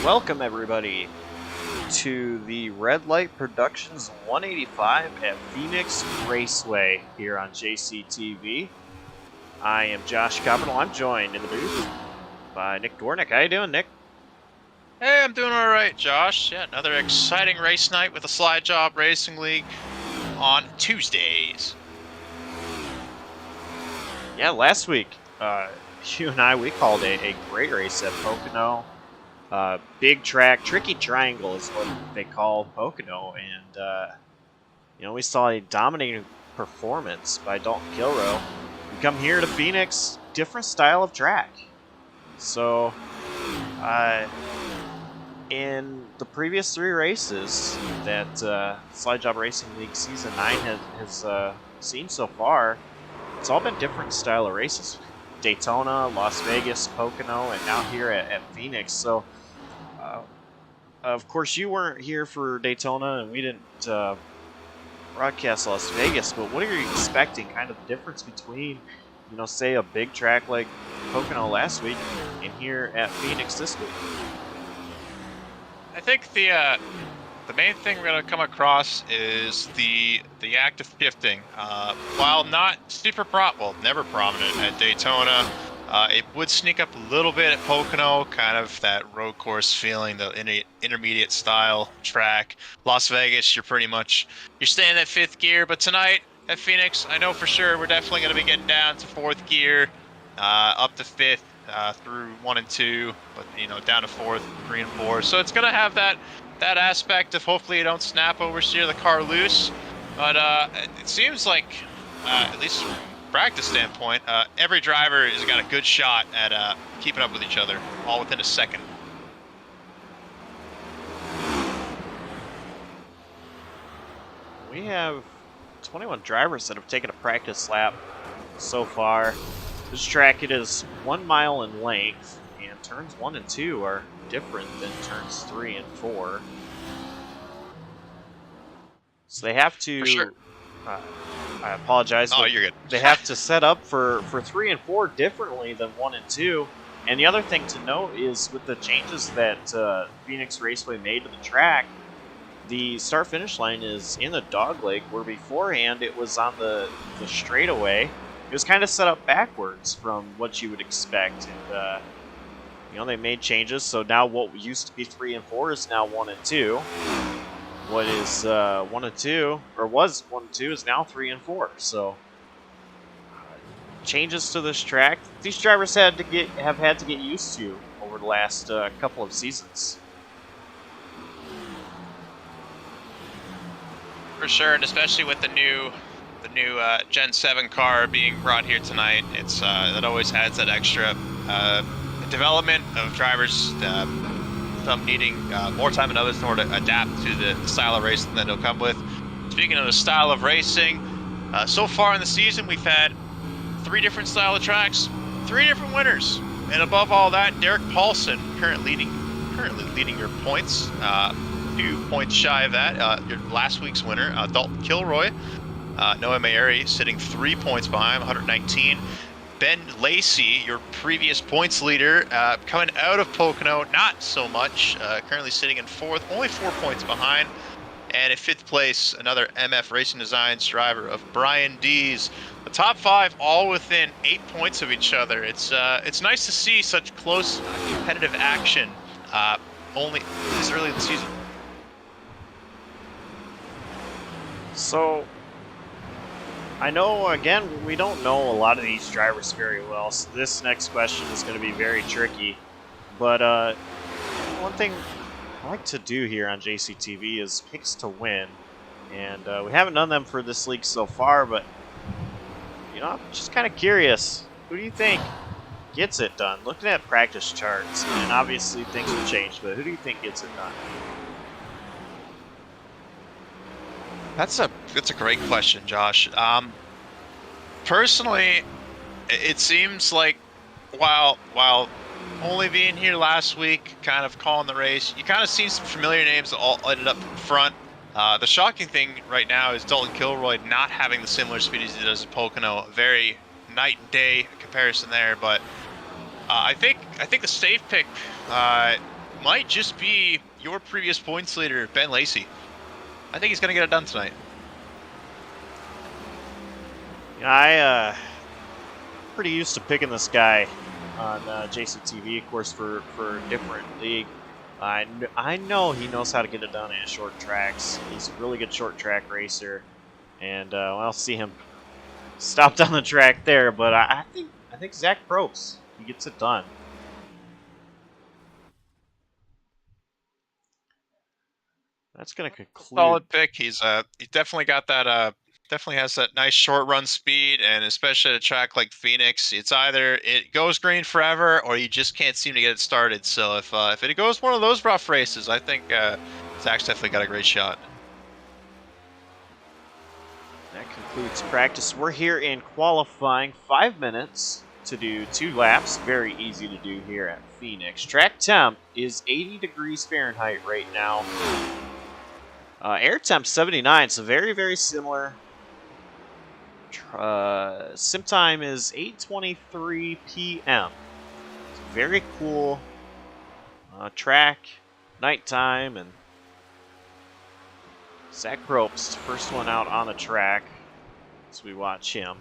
Welcome everybody to the Red Light Productions 185 at Phoenix Raceway here on JCTV. I am Josh Capital. I'm joined in the booth by Nick Dwornik. How you doing, Nick? Hey, I'm doing all right, Josh. Yeah, another exciting race night with the Slide Jawb Racing League on Tuesdays. Yeah, last week you and I, we called a great race at Pocono. Big track, tricky triangle is what they call Pocono, and we saw a dominating performance by Dalton Kilroe. We come here to Phoenix, different style of track. So, in the previous three races that Slide Jawb Racing League Season 9 has seen so far, it's all been different style of races. Daytona, Las Vegas, Pocono, and now here at Phoenix. So, of course, you weren't here for Daytona, and we didn't broadcast Las Vegas, but what are you expecting? Kind of the difference between, say a big track like Pocono last week and here at Phoenix this week? I think the main thing we're going to come across is the act of shifting. While not super never prominent at Daytona, it would sneak up a little bit at Pocono, kind of that road course feeling, the intermediate style track. Las Vegas, you're staying at fifth gear, but tonight at Phoenix, I know for sure we're definitely going to be getting down to fourth gear, up to fifth, through 1 and 2, but down to fourth, 3 and 4. So it's going to have that aspect of hopefully you don't snap oversteer the car loose. But it seems like, at least from a practice standpoint, every driver has got a good shot at keeping up with each other, all within a second. We have 21 drivers that have taken a practice lap so far. This track, it is 1 mile in length, and turns 1 and 2 are different than turns 3 and 4. So they have to. For sure. I apologize. Oh, you're good. They have to set up for 3 and 4 differently than 1 and 2. And the other thing to note is with the changes that Phoenix Raceway made to the track, the start-finish line is in the dogleg, where beforehand it was on the straightaway. It was kind of set up backwards from what you would expect, and they made changes. So now what used to be 3 and 4 is now 1 and 2. What is 1 and 2, or was 1 and 2, is now 3 and 4. So changes to this track, these drivers have had to get used to over the last couple of seasons. For sure, and especially with the new Gen 7 car being brought here tonight, it's that always adds that extra development of drivers, some needing more time than others in order to adapt to the style of racing that they'll come with. Speaking of the style of racing, so far in the season we've had 3 different style of tracks, 3 different winners, and above all that, Derek Paulson currently leading your points, 2 points shy of that. Your last week's winner, Dalton Kilroe. Noah Mayeri sitting 3 points behind, 119. Ben Lacey, your previous points leader, coming out of Pocono, not so much. Currently sitting in 4th, only 4 points behind. And in 5th place, another MF Racing Designs driver of Brian Dees. The top 5 all within 8 points of each other. It's nice to see such close competitive action only this early in the season. So, I know, again, we don't know a lot of these drivers very well, so this next question is going to be very tricky. But one thing I like to do here on JCTV is picks to win. And we haven't done them for this league so far, but, I'm just kind of curious. Who do you think gets it done? Looking at practice charts, and obviously things have changed, but who do you think gets it done? That's a great question, Josh. Personally, it seems like while only being here last week, kind of calling the race, you kind of see some familiar names that all ended up in front. The shocking thing right now is Dalton Kilroe not having the similar speed as he does at Pocono. Very night and day comparison there, but I think the safe pick might just be your previous points leader, Ben Lacey. I think he's going to get it done tonight. Yeah, pretty used to picking this guy on JCTV, of course, for a different league. I know he knows how to get it done at short tracks. He's a really good short track racer, and I'll see him stopped on the track there. But I think Zach Probst, he gets it done. That's gonna conclude. Solid pick. He definitely got that. Definitely has that nice short run speed, and especially at a track like Phoenix, it's either it goes green forever or you just can't seem to get it started. So if it goes one of those rough races, I think Zach's definitely got a great shot. That concludes practice. We're here in qualifying, 5 minutes to do 2 laps. Very easy to do here at Phoenix. Track temp is 80 degrees Fahrenheit right now. Air temp 79, so very, very similar. Sim time is 8:23 p.m. It's very cool track, nighttime, and Zach Probst, first one out on the track as we watch him.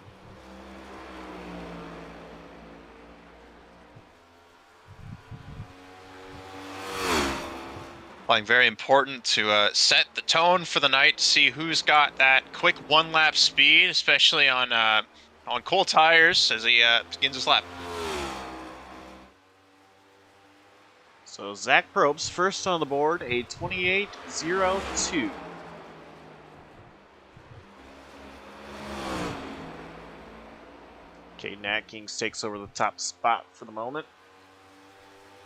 Playing very important to set the tone for the night, to see who's got that quick one-lap speed, especially on cold tires as he begins his lap. So Zach Probst first on the board, a 28.02. Caden Atkins takes over the top spot for the moment.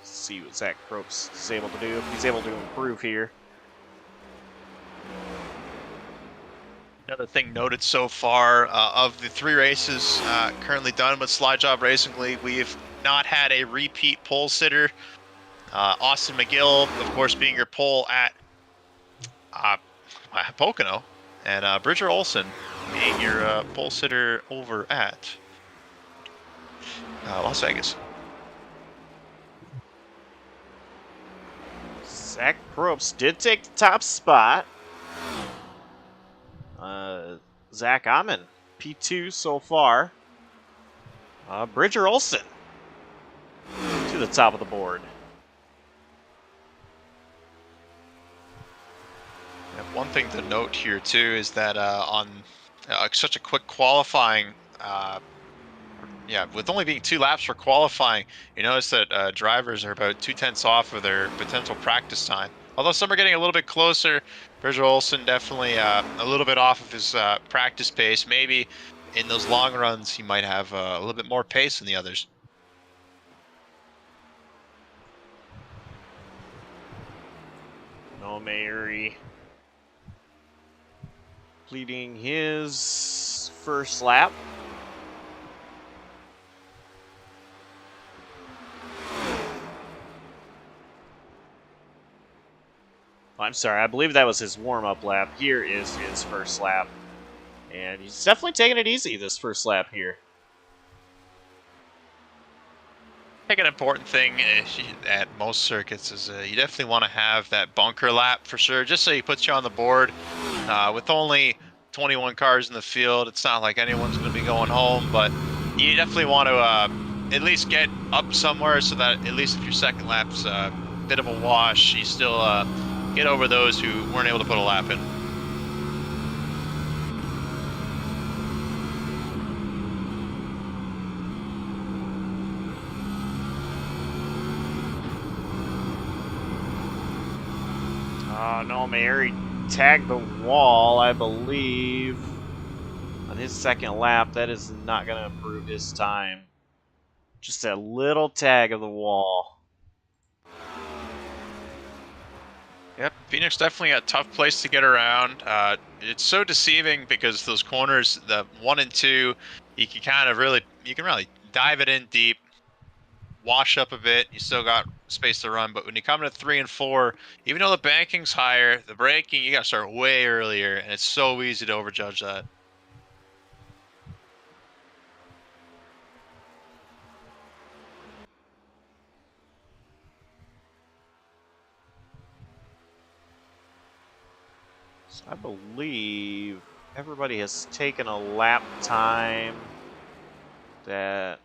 See what Zach Probst is able to do, if he's able to improve here. Another thing noted so far, of the 3 races currently done with Slide Jawb Racing League, we've not had a repeat pole sitter. Austin McGill, of course, being your pole at Pocono, and Bridger Olson being your pole sitter over at Las Vegas. Zach Probst did take the top spot. Zach Amon, P2 so far. Bridger Olson to the top of the board. One thing to note here too is that on such a quick qualifying, with only being 2 laps for qualifying, you notice that drivers are about 0.2 off of their potential practice time. Although some are getting a little bit closer, Bridger Olson definitely a little bit off of his practice pace. Maybe in those long runs he might have a little bit more pace than the others. No Mary completing his first lap. I'm sorry, I believe that was his warm-up lap. Here is his first lap. And he's definitely taking it easy this first lap here. I think an important thing at most circuits is you definitely want to have that bunker lap for sure, just so he puts you on the board. With only 21 cars in the field, it's not like anyone's going to be going home, but you definitely want to at least get up somewhere so that at least if your second lap's a bit of a wash, you still get over those who weren't able to put a lap in. No, Mary tagged the wall, I believe, on his second lap. That is not going to improve his time. Just a little tag of the wall. Yep, Phoenix definitely a tough place to get around. It's so deceiving because those corners, the 1 and 2, you can really dive it in deep, wash up a bit. You still got space to run, but when you come to 3 and 4, even though the banking's higher, the braking you got to start way earlier, and it's so easy to overjudge that. I believe everybody has taken a lap time that...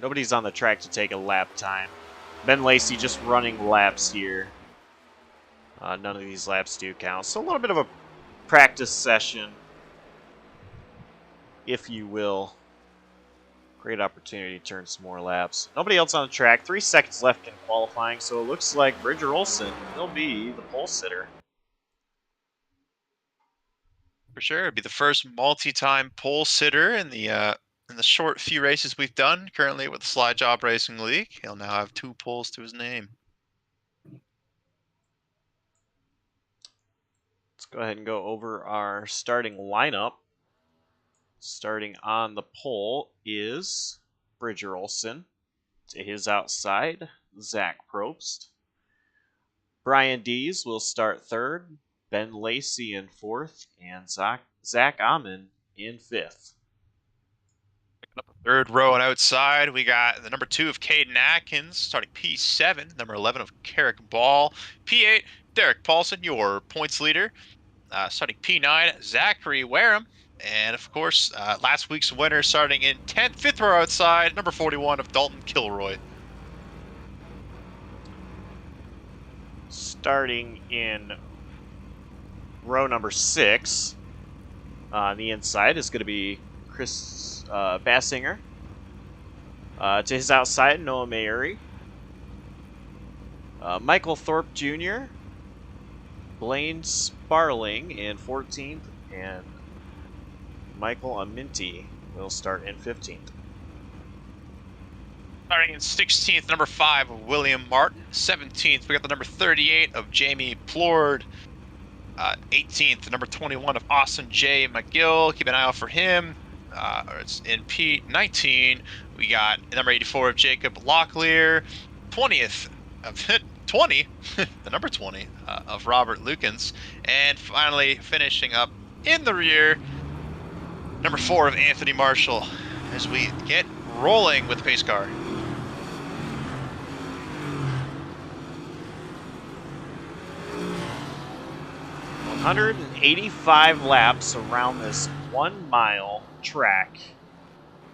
Nobody's on the track to take a lap time. Ben Lacey just running laps here. None of these laps do count. So a little bit of a practice session, if you will. Great opportunity to turn some more laps. Nobody else on the track. 3 seconds left in qualifying, so it looks like Bridger Olson will be the pole sitter. For sure, it'd be the first multi-time pole sitter in the short few races we've done currently with the Slide Jawb Racing League. He'll now have 2 poles to his name. Let's go ahead and go over our starting lineup. Starting on the pole is Bridger Olson. To his outside, Zach Probst. Brian Dees will start third, Ben Lacey in fourth, and Zach Amon in fifth. Picking up the third row and outside, we got the number 2 of Caden Atkins, starting P7, number 11 of Carrick Ball, P8, Derek Paulson, your points leader, starting P9, Zachary Wareham, and of course, last week's winner starting in 10th, 5th row outside, number 41 of Dalton Kilroe. Starting in row number 6, on the inside is going to be Chris Bassinger. To his outside, Noah Mayeri. Michael Thorpe Jr., Blaine Sparling in 14th, and Michael Aminti will start in 15th. Starting in 16th, number 5 of William Martin. 17th, we got the number 38 of Jamie Plord. 18th, number 21 of Austin J. McGill. Keep an eye out for him. It's in P19. We got number 84 of Jacob Locklear. 20th of 20, the number 20 of Robert Lukens. And finally, finishing up in the rear, number 4 of Anthony Marshall, as we get rolling with the pace car. 185 laps around this 1 mile track.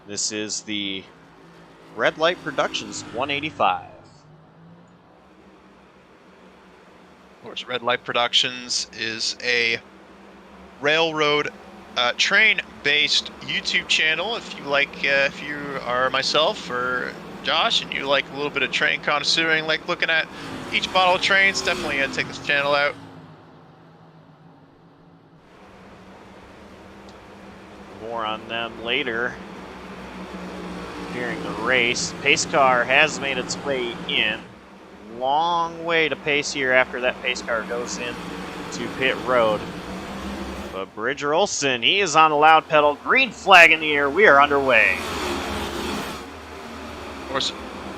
This is the Red Light Productions 185. Of course, Red Light Productions is a railroad train-based YouTube channel. If you are myself or Josh and you like a little bit of train connoisseuring, like looking at each model of trains, definitely take this channel out. More on them later during the race. Pace car has made its way in. Long way to pace here after that pace car goes in to pit road. But Bridger Olson, he is on the loud pedal. Green flag in the air. We are underway. Of course,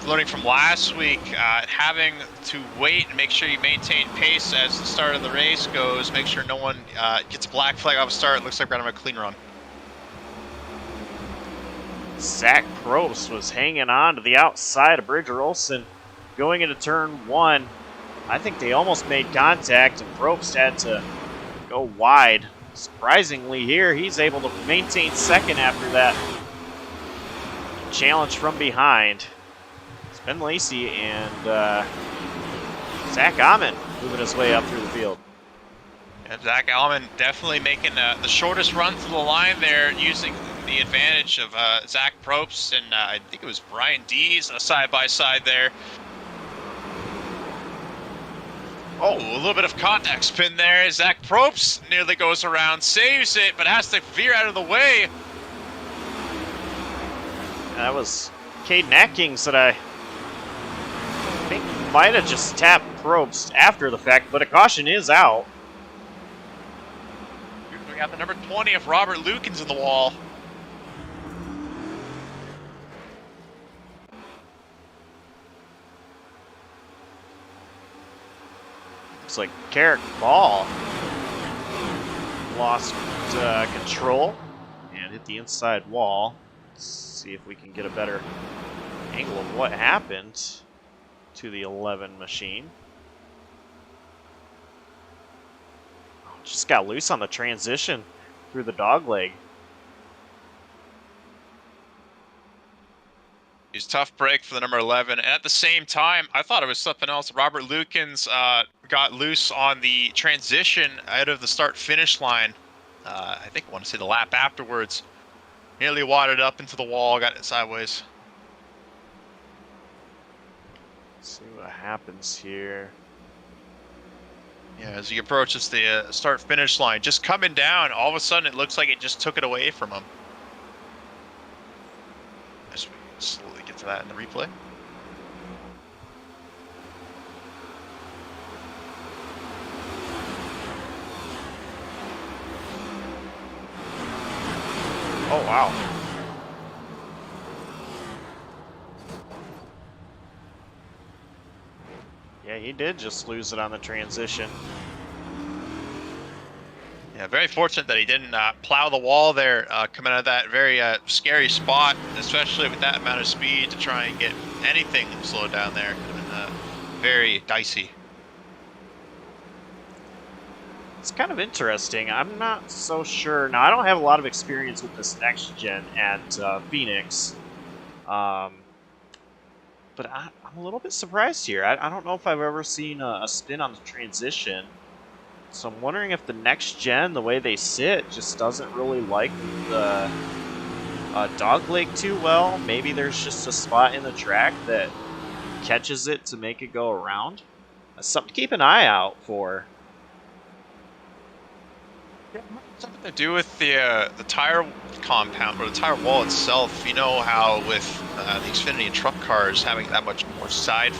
learning from last week, having to wait and make sure you maintain pace as the start of the race goes. Make sure no one gets a black flag off the start. It looks like we're going to have a clean run. Zach Probst was hanging on to the outside of Bridger Olson going into turn 1. I think they almost made contact, and Probst had to go wide. Surprisingly here, he's able to maintain second after that challenge from behind. It's Ben Lacey and Zach Amon moving his way up through the field. And Zach Amon definitely making the shortest run to the line there, using the advantage of Zach Probst and I think it was Brian Dees side-by-side there. Oh, a little bit of contact spin there. Zach Probst nearly goes around, saves it, but has to veer out of the way. That was Caden Atkins that I think might have just tapped Probst after the fact, but a caution is out. We got the number 20 of Robert Lukens in the wall. Looks like Carrick Ball lost control and hit the inside wall. Let's see if we can get a better angle of what happened to the 11 machine. just got loose on the transition through the dog leg. He's tough break for the number 11. And at the same time, I thought it was something else. Robert Lukens got loose on the transition out of the start-finish line. I think I want to say the lap afterwards. Nearly wadded up into the wall, got it sideways. Let's see what happens here. Yeah, as he approaches the start-finish line, just coming down, all of a sudden it looks like it just took it away from him. As we slowly get to that in the replay. Oh, wow. Yeah, he did just lose it on the transition. Yeah, very fortunate that he didn't plow the wall there, coming out of that very scary spot, especially with that amount of speed to try and get anything slowed down there. Could have been very dicey. It's kind of interesting. I'm not so sure. Now, I don't have a lot of experience with this next gen at Phoenix. But I'm a little bit surprised here. I don't know if I've ever seen a spin on the transition. So I'm wondering if the next gen, the way they sit, just doesn't really like the dog leg too well. Maybe there's just a spot in the track that catches it to make it go around. That's something to keep an eye out for. Yeah, something to do with the tire compound or the tire wall itself. You know how with the Xfinity and truck cars having that much more side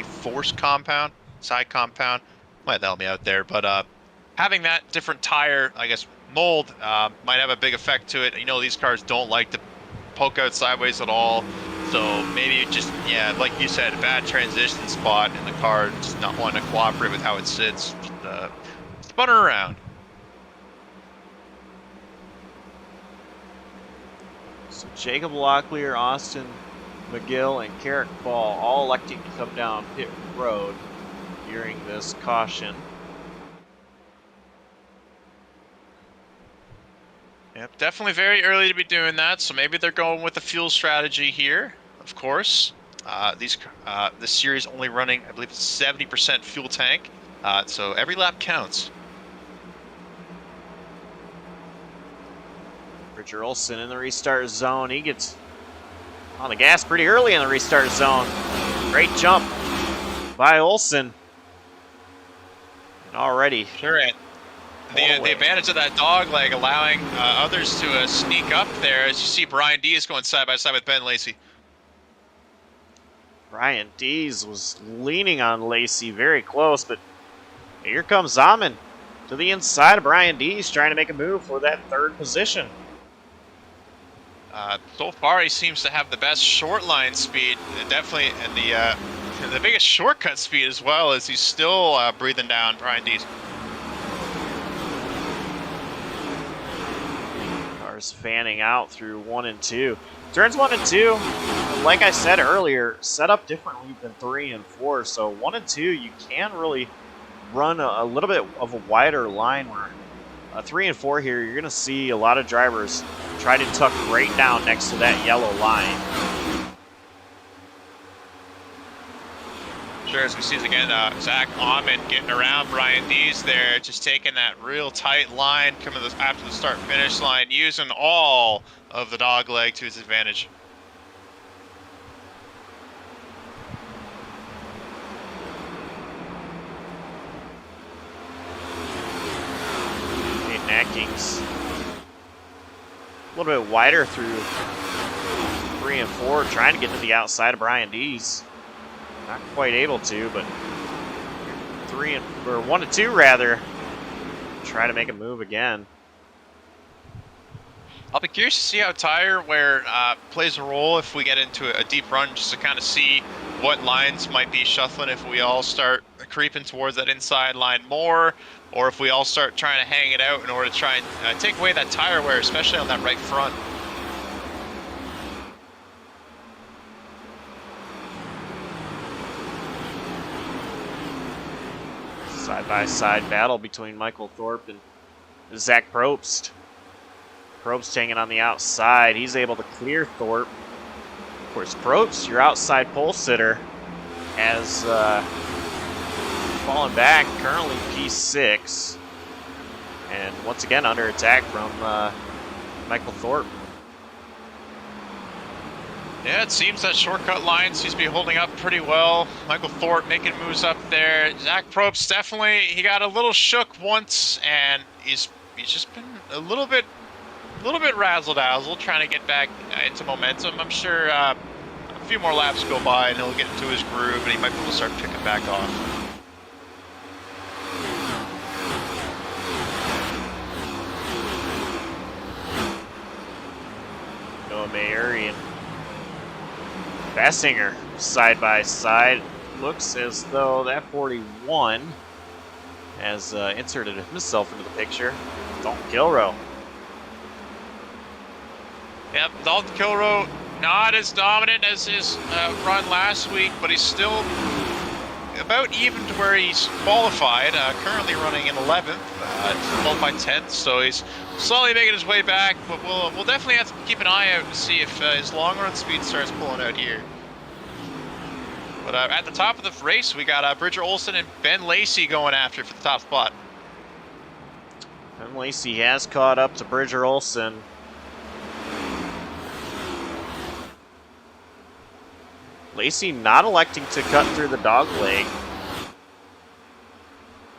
force compound, side compound, might help me out there. But having that different tire, I guess, mold might have a big effect to it. You know, these cars don't like to poke out sideways at all. So maybe just, yeah, like you said, a bad transition spot in the car, just not wanting to cooperate with how it sits, just spun her around. So Jacob Locklear, Austin McGill, and Carrick Ball all electing to come down pit road during this caution. Yep, definitely very early to be doing that, so maybe they're going with the fuel strategy here, of course. This series only running, I believe, 70% fuel tank, so every lap counts. Richard Olson in the restart zone. He gets on the gas pretty early in the restart zone. Great jump by Olson. And already. Sure. The advantage of that dog leg allowing others to sneak up there, as you see Brian Dees going side by side with Ben Lacey. Brian Dees was leaning on Lacey very close, but here comes Zaman to the inside of Brian Dees, trying to make a move for that third position. So far, he seems to have the best short line speed, definitely, and the biggest shortcut speed as well, as he's still breathing down Brian Dees. Cars fanning out through 1 and 2. Turns 1 and 2, like I said earlier, set up differently than 3 and 4. So 1 and 2, you can really run a little bit of a wider line, where 3 and 4 here, you're going to see a lot of drivers try to tuck right down next to that yellow line. Sure, as we see again, Zach Ahmed getting around Brian Dees there, just taking that real tight line coming after the start-finish line, using all of the dog leg to his advantage. Kings a little bit wider through 3 and 4, trying to get to the outside of Brian Dees. Not quite able to, but 1 and 2 rather. Try to make a move again. I'll be curious to see how tire wear plays a role if we get into a deep run, just to kind of see what lines might be shuffling if we all start creeping towards that inside line more, or if we all start trying to hang it out in order to try and take away that tire wear, especially on that right front. Side-by-side battle between Michael Thorpe and Zach Probst. Probst hanging on the outside. He's able to clear Thorpe. Of course, Probst, your outside pole sitter, has fallen back, currently P6. And once again, under attack from Michael Thorpe. Yeah, it seems that shortcut line seems to be holding up pretty well. Michael Thorpe making moves up there. Zach Probst definitely, he got a little shook once, and he's just been a little bit razzle-dazzle trying to get back into momentum. I'm sure a few more laps go by and he'll get into his groove, and he might be able to start picking back off. Noah Mayeri and Bassinger side by side. Looks as though that 41 has inserted himself into the picture. Dalton Kilroe. Yep, Dalton Kilroe not as dominant as his run last week, but he's still about even to where he's qualified. Currently running in 11th, qualified 10th, so he's slowly making his way back. But we'll definitely have to keep an eye out to see if his long run speed starts pulling out here. But at the top of the race, we got Bridger Olson and Ben Lacey going after for the top spot. Ben Lacey has caught up to Bridger Olson. Lacey not electing to cut through the dog leg.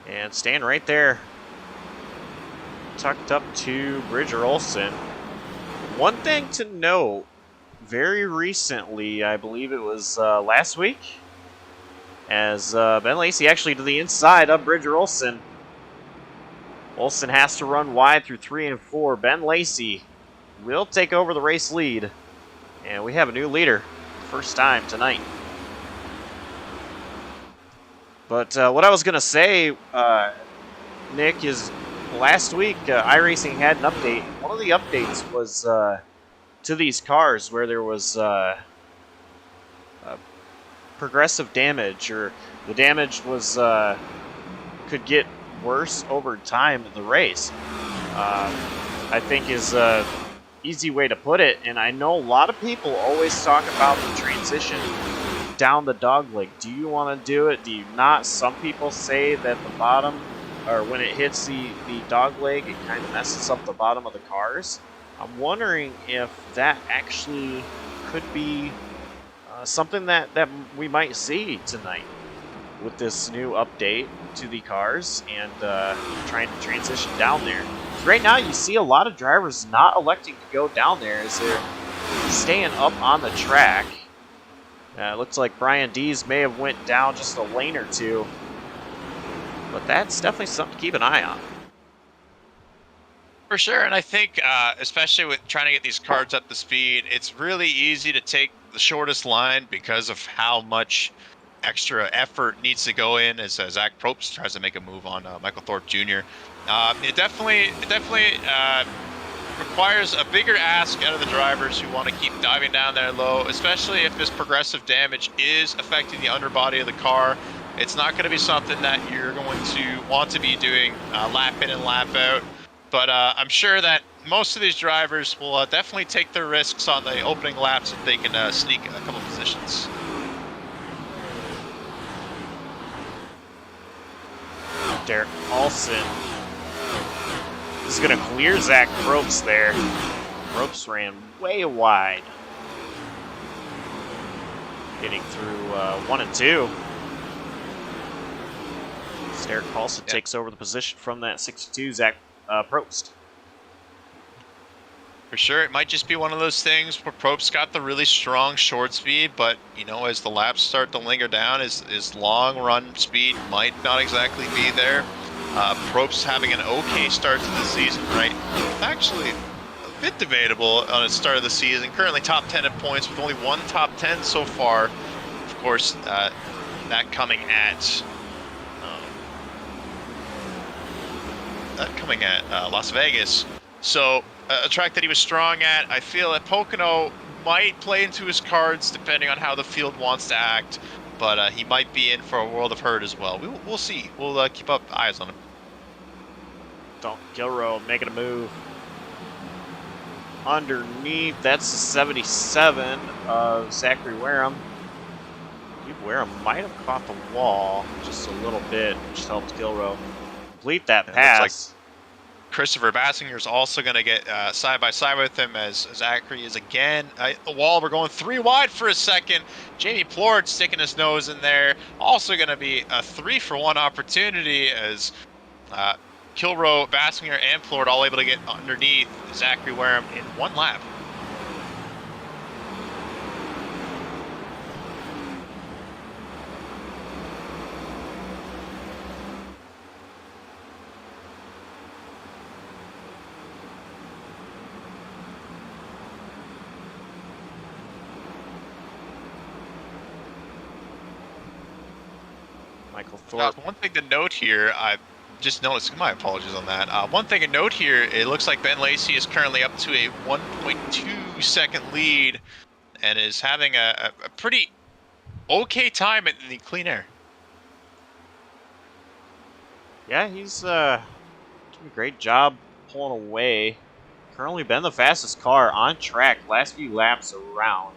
And staying right there, tucked up to Bridger Olson. One thing to note, very recently, I believe it was last week, as Ben Lacey actually to the inside of Bridger Olson. Olson has to run wide through 3 and 4. Ben Lacey will take over the race lead. And we have a new leader. First time tonight. But what I was going to say, Nick, is last week iRacing had an update. One of the updates was to these cars where there was progressive damage, or the damage was could get worse over time in the race. I think is easy way to put it, and I know a lot of people always talk about the transition down the dog leg. Do you want to do it? Do you not? Some people say that the bottom, or when it hits the dog leg, it kind of messes up the bottom of the cars. I'm wondering if that actually could be something that we might see tonight with this new update to the cars and trying to transition down there. Right now, you see a lot of drivers not electing to go down there as they're staying up on the track. It looks like Brian Dees may have went down just a lane or two, but that's definitely something to keep an eye on. For sure, and I think especially with trying to get these cars up to speed, it's really easy to take the shortest line because of how much extra effort needs to go in as Zach Probst tries to make a move on Michael Thorpe Jr. It definitely requires a bigger ask out of the drivers who want to keep diving down there low, especially if this progressive damage is affecting the underbody of the car. It's not going to be something that you're going to want to be doing lap in and lap out. But I'm sure that most of these drivers will definitely take their risks on the opening laps if they can sneak a couple positions. Derek Paulson is going to clear Zach Probst there. Probst ran way wide, getting through 1 and 2. Derek Paulson takes over the position from that 62 Zach Probst. For sure, it might just be one of those things where Probst got the really strong short speed, but you know, as the laps start to linger down, his long run speed might not exactly be there. Probst having an okay start to the season, right? Actually, a bit debatable on its start of the season. Currently top 10 in points with only one top 10 so far. Of course, that coming at Las Vegas. So a track that he was strong at. I feel that Pocono might play into his cards depending on how the field wants to act. but he might be in for a world of hurt as well. We'll see. We'll keep up eyes on him. Dalton Kilroe making a move underneath. That's the 77 of Zachary Wareham. I believe Wareham might have caught the wall just a little bit, which helped Kilroe complete that pass. Christopher Bassinger is also going to get side by side with him as Zachary is again at the wall. We're going 3 wide for a second. Jamie Plord sticking his nose in there. Also going to be a 3-for-1 opportunity as Kilroe, Bassinger, and Plord all able to get underneath Zachary Wareham in 1 lap. Michael Thorpe. One thing to note here, I just noticed, my apologies on that. One thing to note here, it looks like Ben Lacey is currently up to a 1.2 second lead and is having a pretty okay time in the clean air. Yeah, he's doing a great job pulling away. Currently been the fastest car on track last few laps around.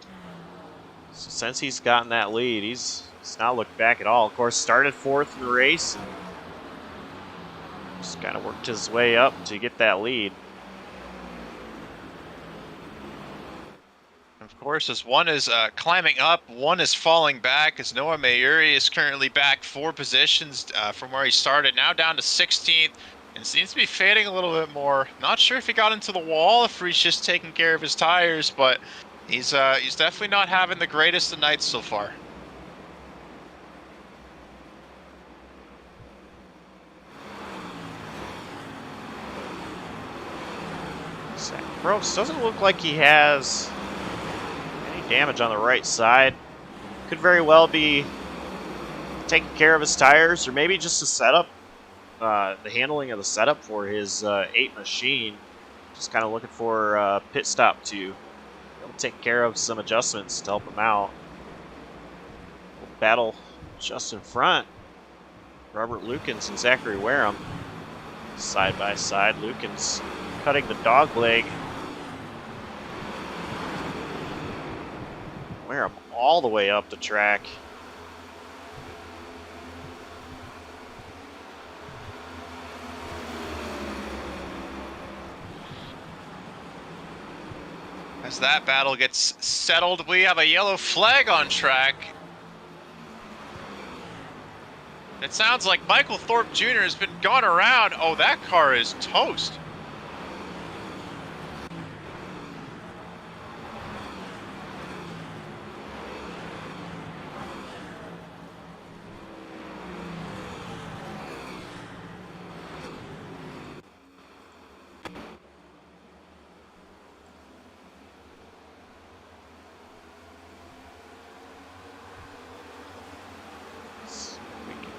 So since he's gotten that lead, he's not looked back at all. Of course, started 4th in the race. And just kind of worked his way up to get that lead. Of course, as one is climbing up, one is falling back, as Noah Mayuri is currently back 4 positions from where he started, now down to 16th, and seems to be fading a little bit more. Not sure if he got into the wall, if he's just taking care of his tires, but he's definitely not having the greatest of nights so far. Brooks doesn't look like he has any damage on the right side. Could very well be taking care of his tires, or maybe just a setup, the handling of the setup for his 8 machine. Just kind of looking for a pit stop to take care of some adjustments to help him out. Battle just in front. Robert Lukens and Zachary Wareham side by side. Lukens cutting the dog leg. Wareham all the way up the track. As that battle gets settled, we have a yellow flag on track. It sounds like Michael Thorpe Jr. has been gone around. Oh, that car is toast.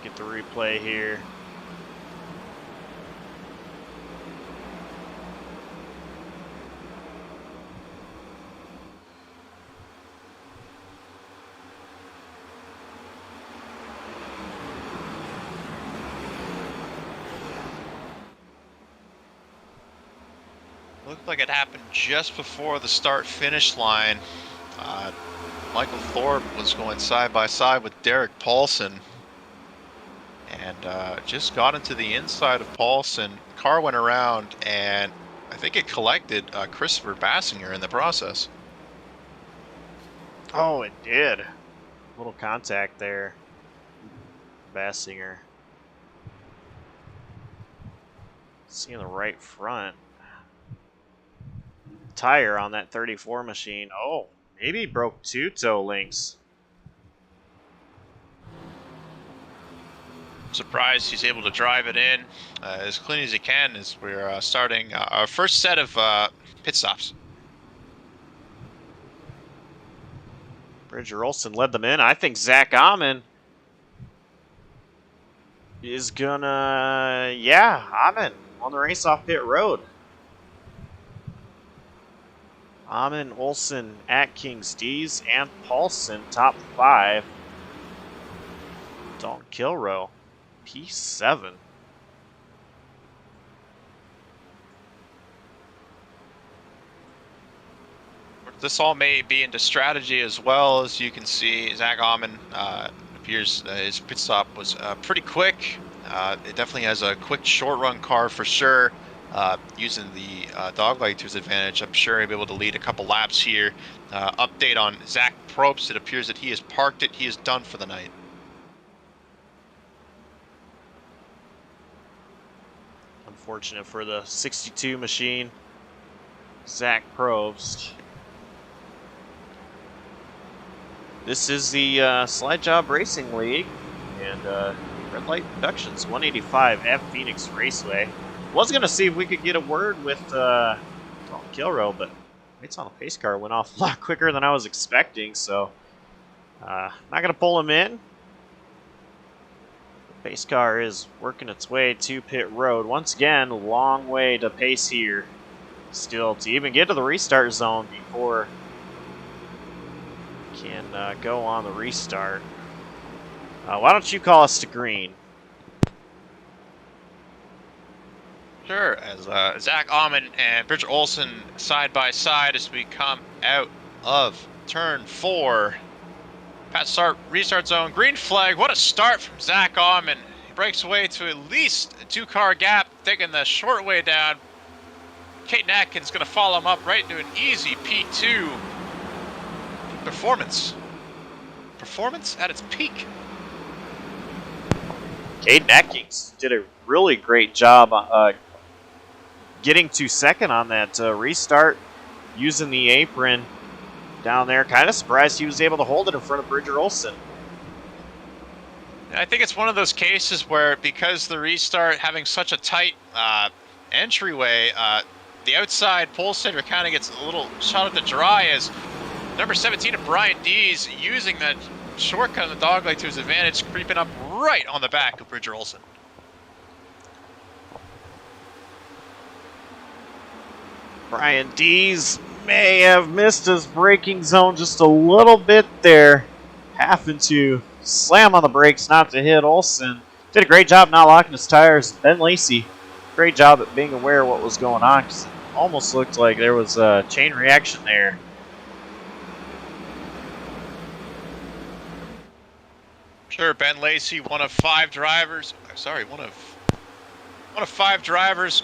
Get the replay here. Looked like it happened just before the start-finish line. Michael Thorpe was going side by side with Derek Paulson, and just got into the inside of Paulson. The car went around, and I think it collected Christopher Bassinger in the process. Oh, it did. A little contact there. Bassinger. Seeing the right front tire on that 34 machine. Oh, maybe he broke 2 toe links. Surprised he's able to drive it in as clean as he can as we're starting our first set of pit stops. Bridger Olson led them in. I think Zach Amon is gonna, Amon on the race-off pit road. Amon, Olson, Atkins, Dees, and Paulson top 5. Dalton Kilroe, P7. This all may be into strategy as well. As you can see, Zach Ahman appears his pit stop was pretty quick. It definitely has a quick short run car for sure. Using the dogleg to his advantage, I'm sure he'll be able to lead a couple laps here. Update on Zach Probst, it appears that he has parked it. He is done for the night. Unfortunate for the 62 machine, Zach Probst. This is the Slide Jawb Racing League, and Red Light Productions 185 at Phoenix Raceway. Was going to see if we could get a word with Dalton Kilroe, but lights on the pace car went off a lot quicker than I was expecting, so not going to pull him in. The pace car is working its way to pit road. Once again, long way to pace here. Still, to even get to the restart zone before can go on the restart. Why don't you call us to green? Sure, as Zach Ahman and Bridger Olson side by side as we come out of turn 4. Pat start, restart zone, green flag. What a start from Zach Ahman. He breaks away to at least a 2-car gap, taking the short way down. Caden Atkins going to follow him up right into an easy P2. Performance at its peak. Caden Atkins did a really great job getting to second on that restart, using the apron down there. Kind of surprised he was able to hold it in front of Bridger Olson. I think it's one of those cases where, because the restart having such a tight entryway, the outside pole sitter kind of gets a little shot at the dry as number 17 of Brian Dees using that shortcut in the dogleg to his advantage, creeping up right on the back of Bridger Olson. Brian Dees may have missed his braking zone just a little bit there, having to slam on the brakes not to hit Olson. Did a great job not locking his tires. Ben Lacey, great job at being aware of what was going on, because it almost looked like there was a chain reaction there. Sure, Ben Lacey, one of 5 drivers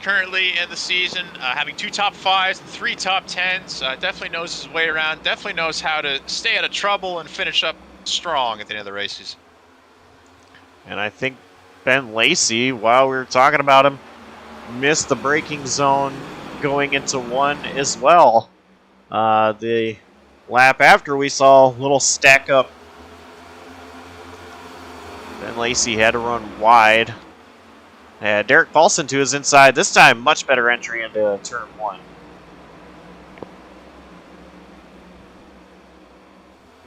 currently in the season, having 2 top 5s and 3 top 10s. Definitely knows his way around, definitely knows how to stay out of trouble and finish up strong at the end of the races. And I think Ben Lacey, while we were talking about him, missed the braking zone going into 1 as well. The lap after, we saw a little stack up. Ben Lacey had to run wide. Derek Paulson to his inside. This time, much better entry into turn 1.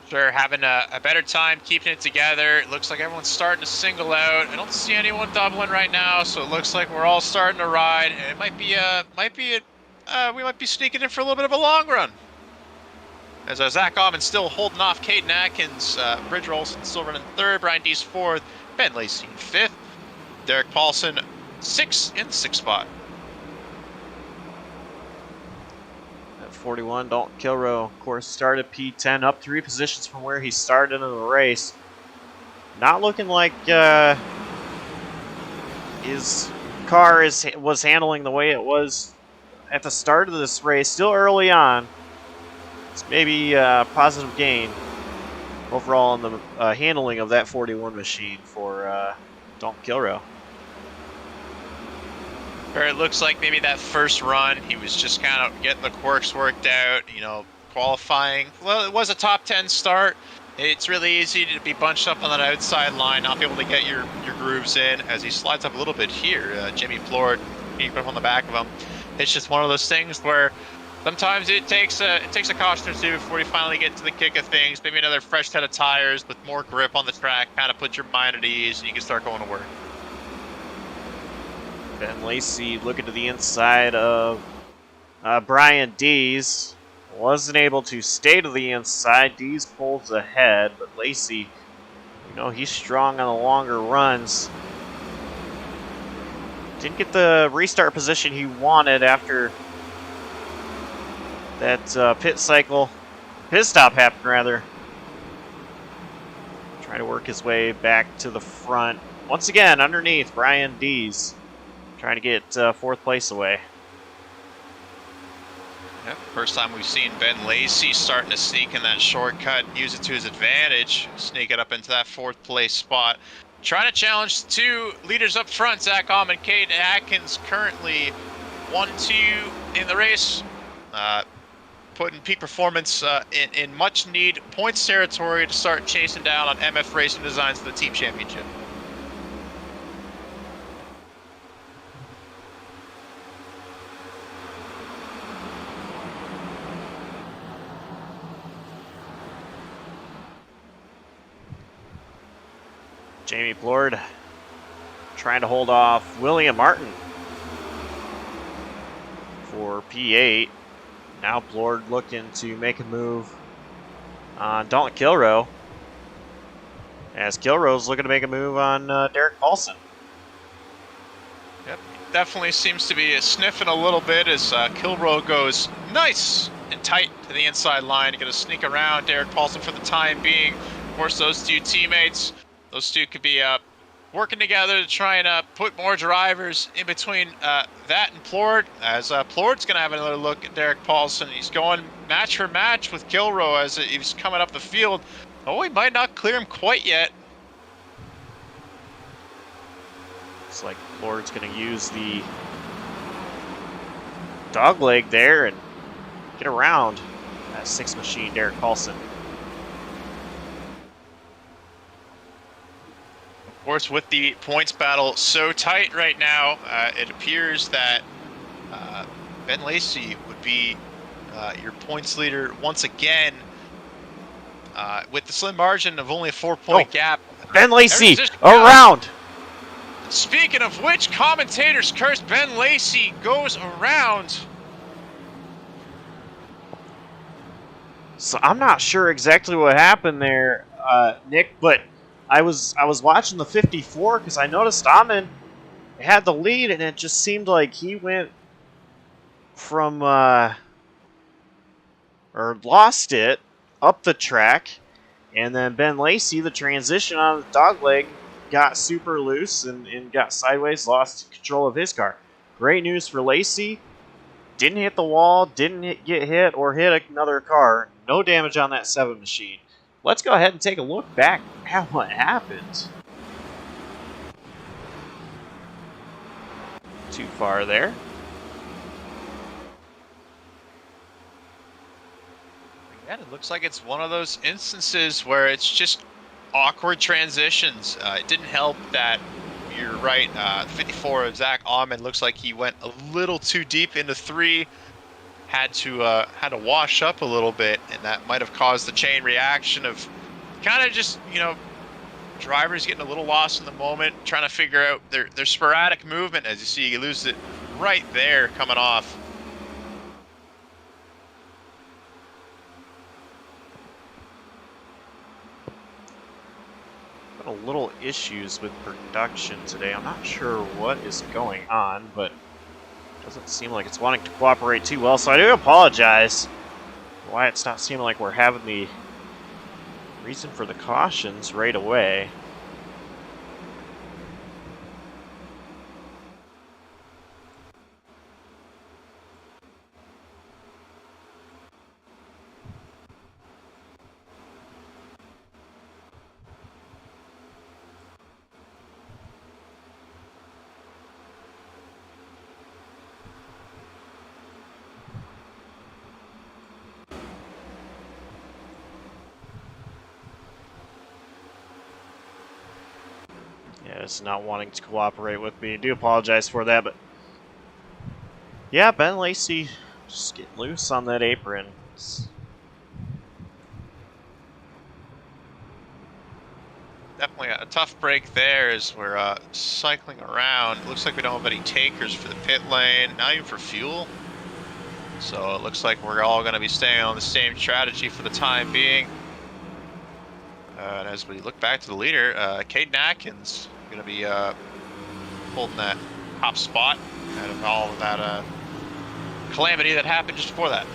Sure, having a better time keeping it together. It looks like everyone's starting to single out. I don't see anyone doubling right now, so it looks like we're all starting to ride. And it we might be sneaking in for a little bit of a long run. As Zach Ahman still holding off Caden Atkins, Bridger Olson still running 3rd, Brian Dees 4th, Ben Lacey in 5th, Derek Paulson 6th in the 6th spot. At 41, Dalton Kilroe, of course, started P10, up 3 positions from where he started in the race. Not looking like his car was handling the way it was at the start of this race, still early on. It's maybe a positive gain overall in the handling of that 41 machine for Dalton Kilroe. It looks like maybe that first run, he was just kind of getting the quirks worked out, qualifying. Well, it was a top 10 start. It's really easy to be bunched up on that outside line, not be able to get your grooves in. As he slides up a little bit here, Jimmy Plord, you put him on the back of him. It's just one of those things where sometimes it takes a caution or two before you finally get to the kick of things. Maybe another fresh set of tires with more grip on the track, kind of put your mind at ease, and you can start going to work. Ben Lacey looking to the inside of Brian Dees. Wasn't able to stay to the inside. Dees pulls ahead, but Lacey You know, he's strong on the longer runs. Didn't get the restart position he wanted after that pit stop happened rather. Trying to work his way back to the front. Once again, underneath Brian Dees. Trying to get 4th place away. Yep, first time we've seen Ben Lacey starting to sneak in that shortcut, use it to his advantage, sneak it up into that 4th place spot. Trying to challenge the 2 leaders up front, Zach Ahm and Cade Atkins, currently 1-2 in the race. Putting peak performance in much need points territory to start chasing down on MF Racing Designs for the team championship. Jamie Plord trying to hold off William Martin for P8. Now Plord looking to make a move on Dalton Kilroe, as Kilroe's looking to make a move on Derek Paulson. Yep, definitely seems to be sniffing a little bit as Kilroe goes nice and tight to the inside line. Going to sneak around Derek Paulson for the time being. Of course, those 2 teammates, those 2 could be working together to try and put more drivers in between that and Plord, as Plord's going to have another look at Derek Paulson. He's going match for match with Kilroe as he's coming up the field. Oh, he might not clear him quite yet. Looks like Plord's going to use the dog leg there and get around that 6 machine Derek Paulson. Of course, with the points battle so tight right now, it appears that Ben Lacey would be your points leader once again, with the slim margin of only a 4-point gap. Ben Lacey around. Speaking of which, commentators curse Ben Lacey goes around. So I'm not sure exactly what happened there, Nick, but I was watching the 54 because I noticed Amon had the lead, and it just seemed like he went from or lost it up the track, and then Ben Lacey, the transition on the dog leg, got super loose and got sideways, lost control of his car. Great news for Lacey. Didn't hit the wall, didn't get hit or hit another car. No damage on that 7 machine. Let's go ahead and take a look back at what happened. Too far there. Again, it looks like it's one of those instances where it's just awkward transitions. It didn't help that, you're right, 54 of Zach Ahmed looks like he went a little too deep into 3. Had to wash up a little bit, and that might have caused the chain reaction of kind of just, you know, drivers getting a little lost in the moment, trying to figure out their sporadic movement. As you see, you lose it right there coming off. Got a little issues with production today. I'm not sure what is going on, but doesn't seem like it's wanting to cooperate too well, so I do apologize why it's not seeming like we're having the reason for the cautions right away. Yeah, it's not wanting to cooperate with me. I do apologize for that, but yeah, Ben Lacey just getting loose on that apron. Definitely a tough break there as we're cycling around. It looks like we don't have any takers for the pit lane, not even for fuel. So it looks like we're all going to be staying on the same strategy for the time being. And as we look back to the leader, Caden Atkins going to be holding that top spot out of all of that calamity that happened just before that.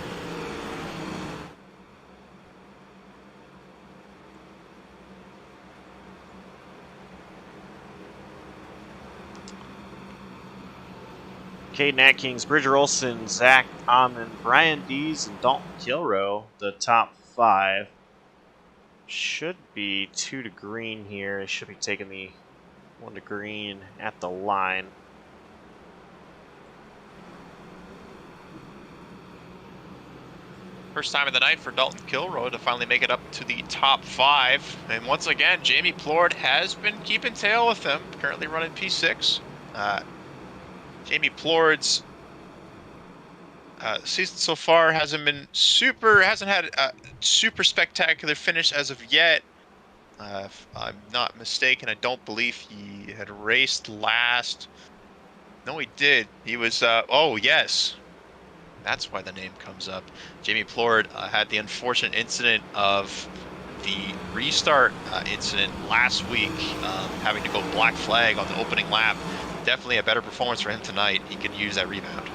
Caden Atkins, Bridger Olson, Zach Amon, Brian Dees, and Dalton Kilroe, the top 5. Should be 2 to green here. They should be taking the 1 to green at the line. First time of the night for Dalton Kilroe to finally make it up to the top 5. And once again, Jamie Plord has been keeping tail with him, currently running P6. Jamie Plord's season so far hasn't had a super spectacular finish as of yet. If I'm not mistaken, I don't believe he had raced last. No, he did. He was, oh yes. That's why the name comes up. Jamie Plord had the unfortunate incident of the restart incident last week, having to go black flag on the opening lap. Definitely a better performance for him tonight. He could use that rebound.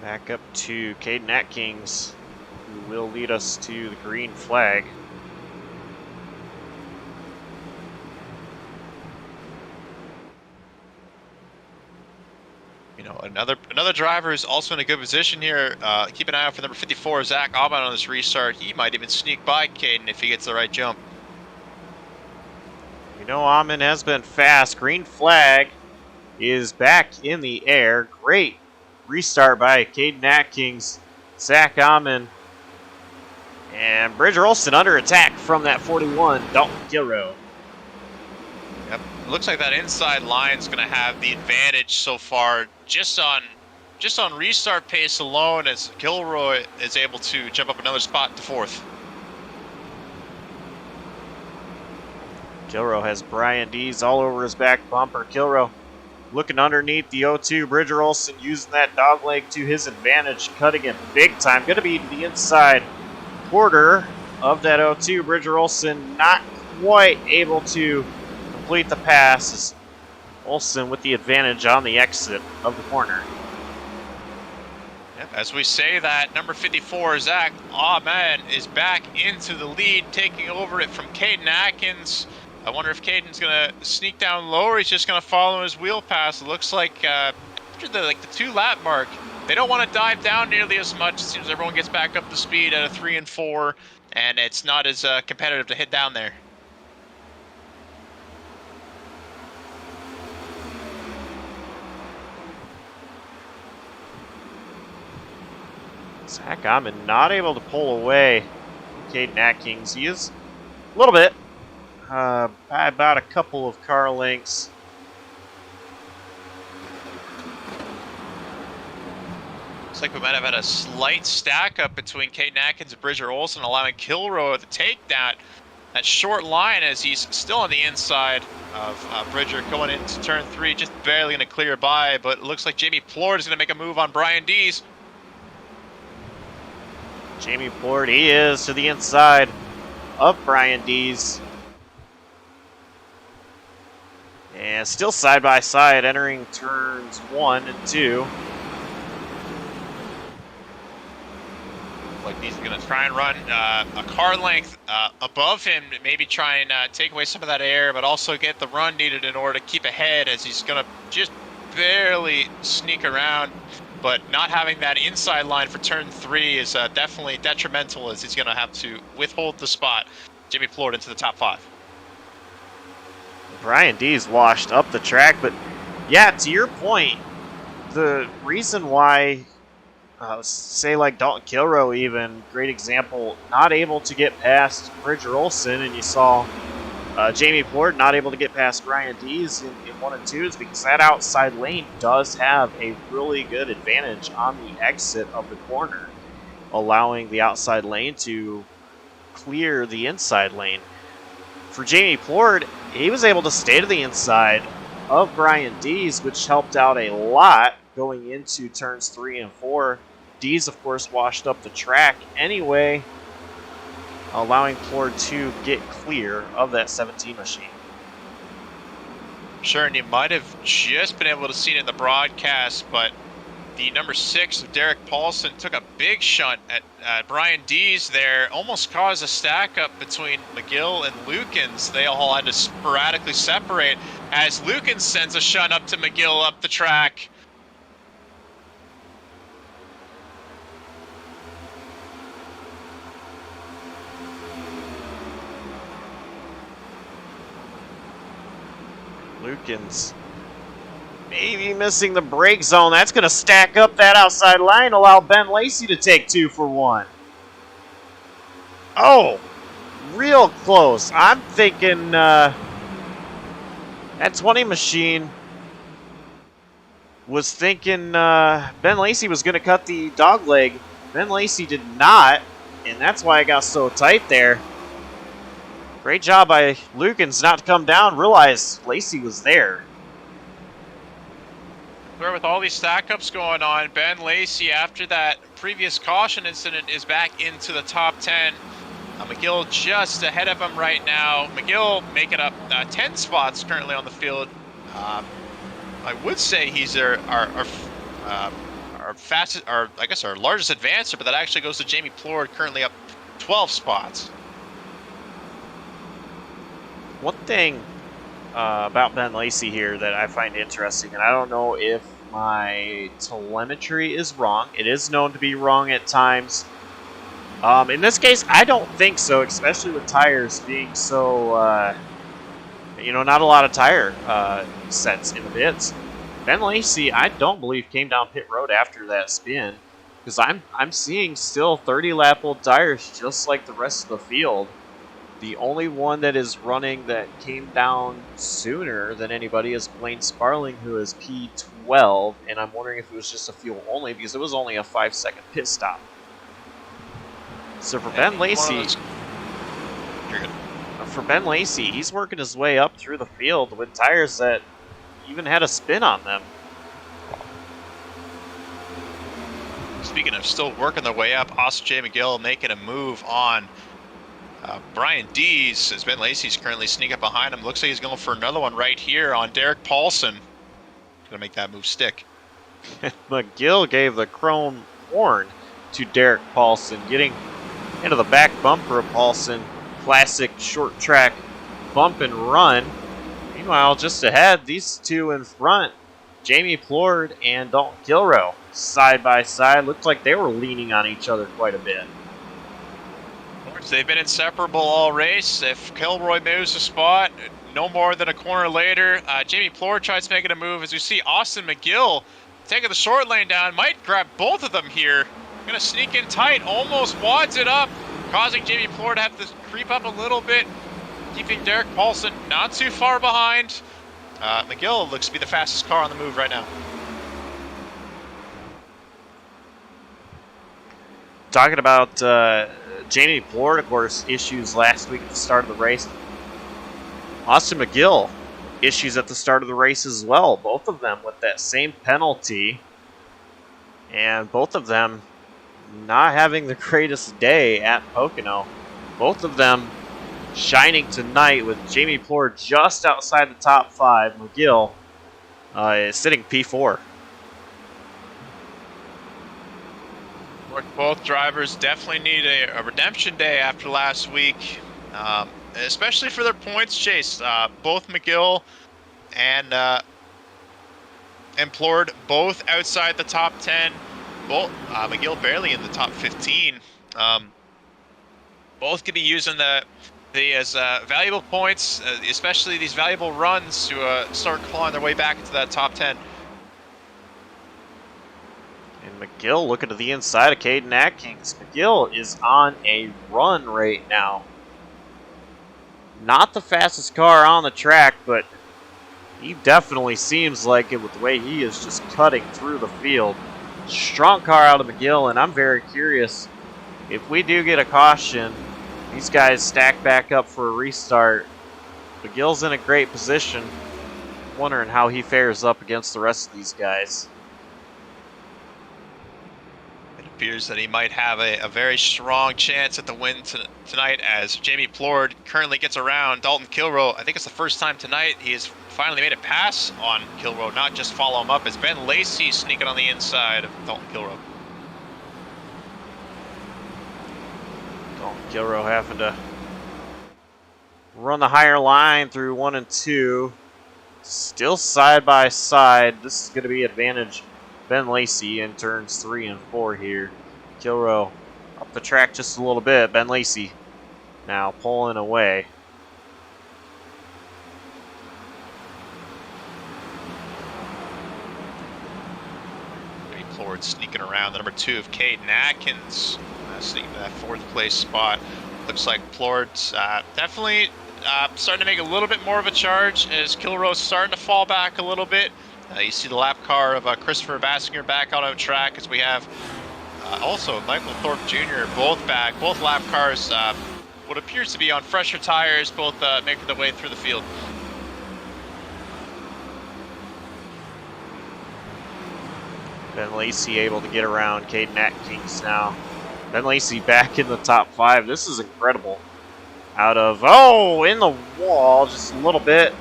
Back up to Caden Atkins, who will lead us to the green flag. You know, another driver who's also in a good position here. Keep an eye out for number 54, Zach Amon, on this restart. He might even sneak by Caden if he gets the right jump. You know, Amon has been fast. Green flag is back in the air. Great restart by Caden Atkins, Zach Amon, and Bridger Olson under attack from that 41, Dalton Kilroe. Yep, looks like that inside line's going to have the advantage so far, just on restart pace alone, as Kilroe is able to jump up another spot to 4th. Kilroe has Brian Dees all over his back bumper. Kilroe looking underneath the O2. Bridger Olson using that dog leg to his advantage, cutting it big time. Going to be the inside quarter of that O2. Bridger Olson not quite able to complete the pass. As Olson with the advantage on the exit of the corner. Yep, as we say that, number 54, Zach Amon, is back into the lead, taking over it from Caden Atkins. I wonder if Caden's going to sneak down low, or he's just going to follow his wheel pass. It looks like after the 2-lap mark, they don't want to dive down nearly as much. It seems everyone gets back up to speed at a 3 and 4, and it's not as competitive to hit down there. Zach Amon not able to pull away Caden Atkins. He is a little bit, by about a couple of car lengths. Looks like we might have had a slight stack up between Caden Atkins and Bridger Olson, allowing Kilroe to take that short line as he's still on the inside of Bridger going into turn 3, just barely going to clear by, but it looks like Jamie Plord is going to make a move on Brian Dees. Jamie Plord, he is to the inside of Brian Dees. And still side by side entering turns 1 and 2. Like Dees is going to try and run a car length above him to maybe try and take away some of that air, but also get the run needed in order to keep ahead, as he's going to just barely sneak around. But not having that inside line for turn 3 is definitely detrimental, as he's going to have to withhold the spot. Jamie Plord into the top 5. Brian Dees washed up the track, but yeah, to your point, the reason why, say like Dalton Kilroe even, great example, not able to get past Bridger Olson, and you saw Jamie Plord not able to get past Brian Dees in 1 and 2 is because that outside lane does have a really good advantage on the exit of the corner, allowing the outside lane to clear the inside lane. For Jamie Plord, he was able to stay to the inside of Brian Dees, which helped out a lot going into turns 3 and 4. D's, of course, washed up the track anyway, allowing Plord to get clear of that 17 machine. Sure, and you might have just been able to see it in the broadcast, but the number 6 of Derek Paulson took a big shunt at Brian Dees there, almost caused a stack up between McGill and Lukens. They all had to sporadically separate as Lukens sends a shunt up to McGill up the track. Lukens maybe missing the brake zone. That's going to stack up that outside line, allow Ben Lacey to take 2 for 1. Oh, real close. I'm thinking that 20 machine was thinking Ben Lacey was going to cut the dog leg. Ben Lacey did not, and that's why it got so tight there. Great job by Lukens not to come down, realize Lacey was there. Where with all these stack-ups going on, Ben Lacey, after that previous caution incident, is back into the top 10. McGill just ahead of him right now. McGill making up 10 spots currently on the field. I would say he's our fastest, I guess our largest advancer, but that actually goes to Jamie Plord, currently up 12 spots. One thing about Ben Lacey here that I find interesting, and I don't know if my telemetry is wrong. It is known to be wrong at times. In this case, I don't think so, especially with tires being so, not a lot of tire sets in the pits. Ben Lacey, I don't believe, came down pit road after that spin, because I'm seeing still 30 lap old tires just like the rest of the field. The only one that is running that came down sooner than anybody is Blaine Sparling, who is P12, and I'm wondering if it was just a fuel only because it was only a 5-second pit stop. So for Ben Lacey, he's working his way up through the field with tires that even had a spin on them. Speaking of still working their way up, Austin J. McGill making a move on Brian Dees, as Ben Lacey's currently sneaking up behind him. Looks like he's going for another one right here on Derek Paulson. Going to make that move stick. McGill gave the chrome horn to Derek Paulson, getting into the back bumper of Paulson. Classic short track bump and run. Meanwhile, just ahead, these two in front, Jamie Plord and Dalton Kilroe, side by side. Looked like they were leaning on each other quite a bit. They've been inseparable all race. If Kilroy moves a spot, no more than a corner later, Jamie Plord tries making a move. As we see Austin McGill taking the short lane down, might grab both of them here. Gonna sneak in tight, almost wads it up, causing Jamie Plord to have to creep up a little bit, keeping Derek Paulson not too far behind. McGill looks to be the fastest car on the move right now. Talking about Jamie Plord, of course, issues last week at the start of the race. Austin McGill, issues at the start of the race as well. Both of them with that same penalty. And both of them not having the greatest day at Pocono. Both of them shining tonight with Jamie Plord just outside the top 5. McGill is sitting P4. Both drivers definitely need a redemption day after last week, especially for their points chase. Both McGill and Plord both outside the top 10. Both McGill barely in the top 15. Both could be using the as valuable points, especially these valuable runs to start clawing their way back into that top 10. And McGill looking to the inside of Caden Atkins. McGill is on a run right now. Not the fastest car on the track, but he definitely seems like it with the way he is just cutting through the field. Strong car out of McGill, and I'm very curious if we do get a caution, these guys stack back up for a restart. McGill's in a great position. Wondering how he fares up against the rest of these guys. appears that he might have a very strong chance at the win tonight, as Jamie Plord currently gets around Dalton Kilroe. I think it's the first time tonight he has finally made a pass on Kilroe, not just follow him up. It's Ben Lacey sneaking on the inside of Dalton Kilroe. Dalton Kilroe having to run the higher line through 1 and 2. Still side by side. This is going to be advantage Ben Lacey in turns 3 and 4 here. Kilroe up the track just a little bit. Ben Lacey now pulling away. Plord sneaking around the number 2 of Caden Atkins, sneaking to that 4th place spot. Looks like Plord's definitely starting to make a little bit more of a charge as Kilroe's starting to fall back a little bit. You see the lap car of Christopher Bassinger back out on track, as we have also Michael Thorpe Jr. both back. Both lap cars, what appears to be on fresher tires, both making their way through the field. Ben Lacey able to get around Caden Atkins now. Ben Lacey back in the top 5. This is incredible. Out of, in the wall just a little bit.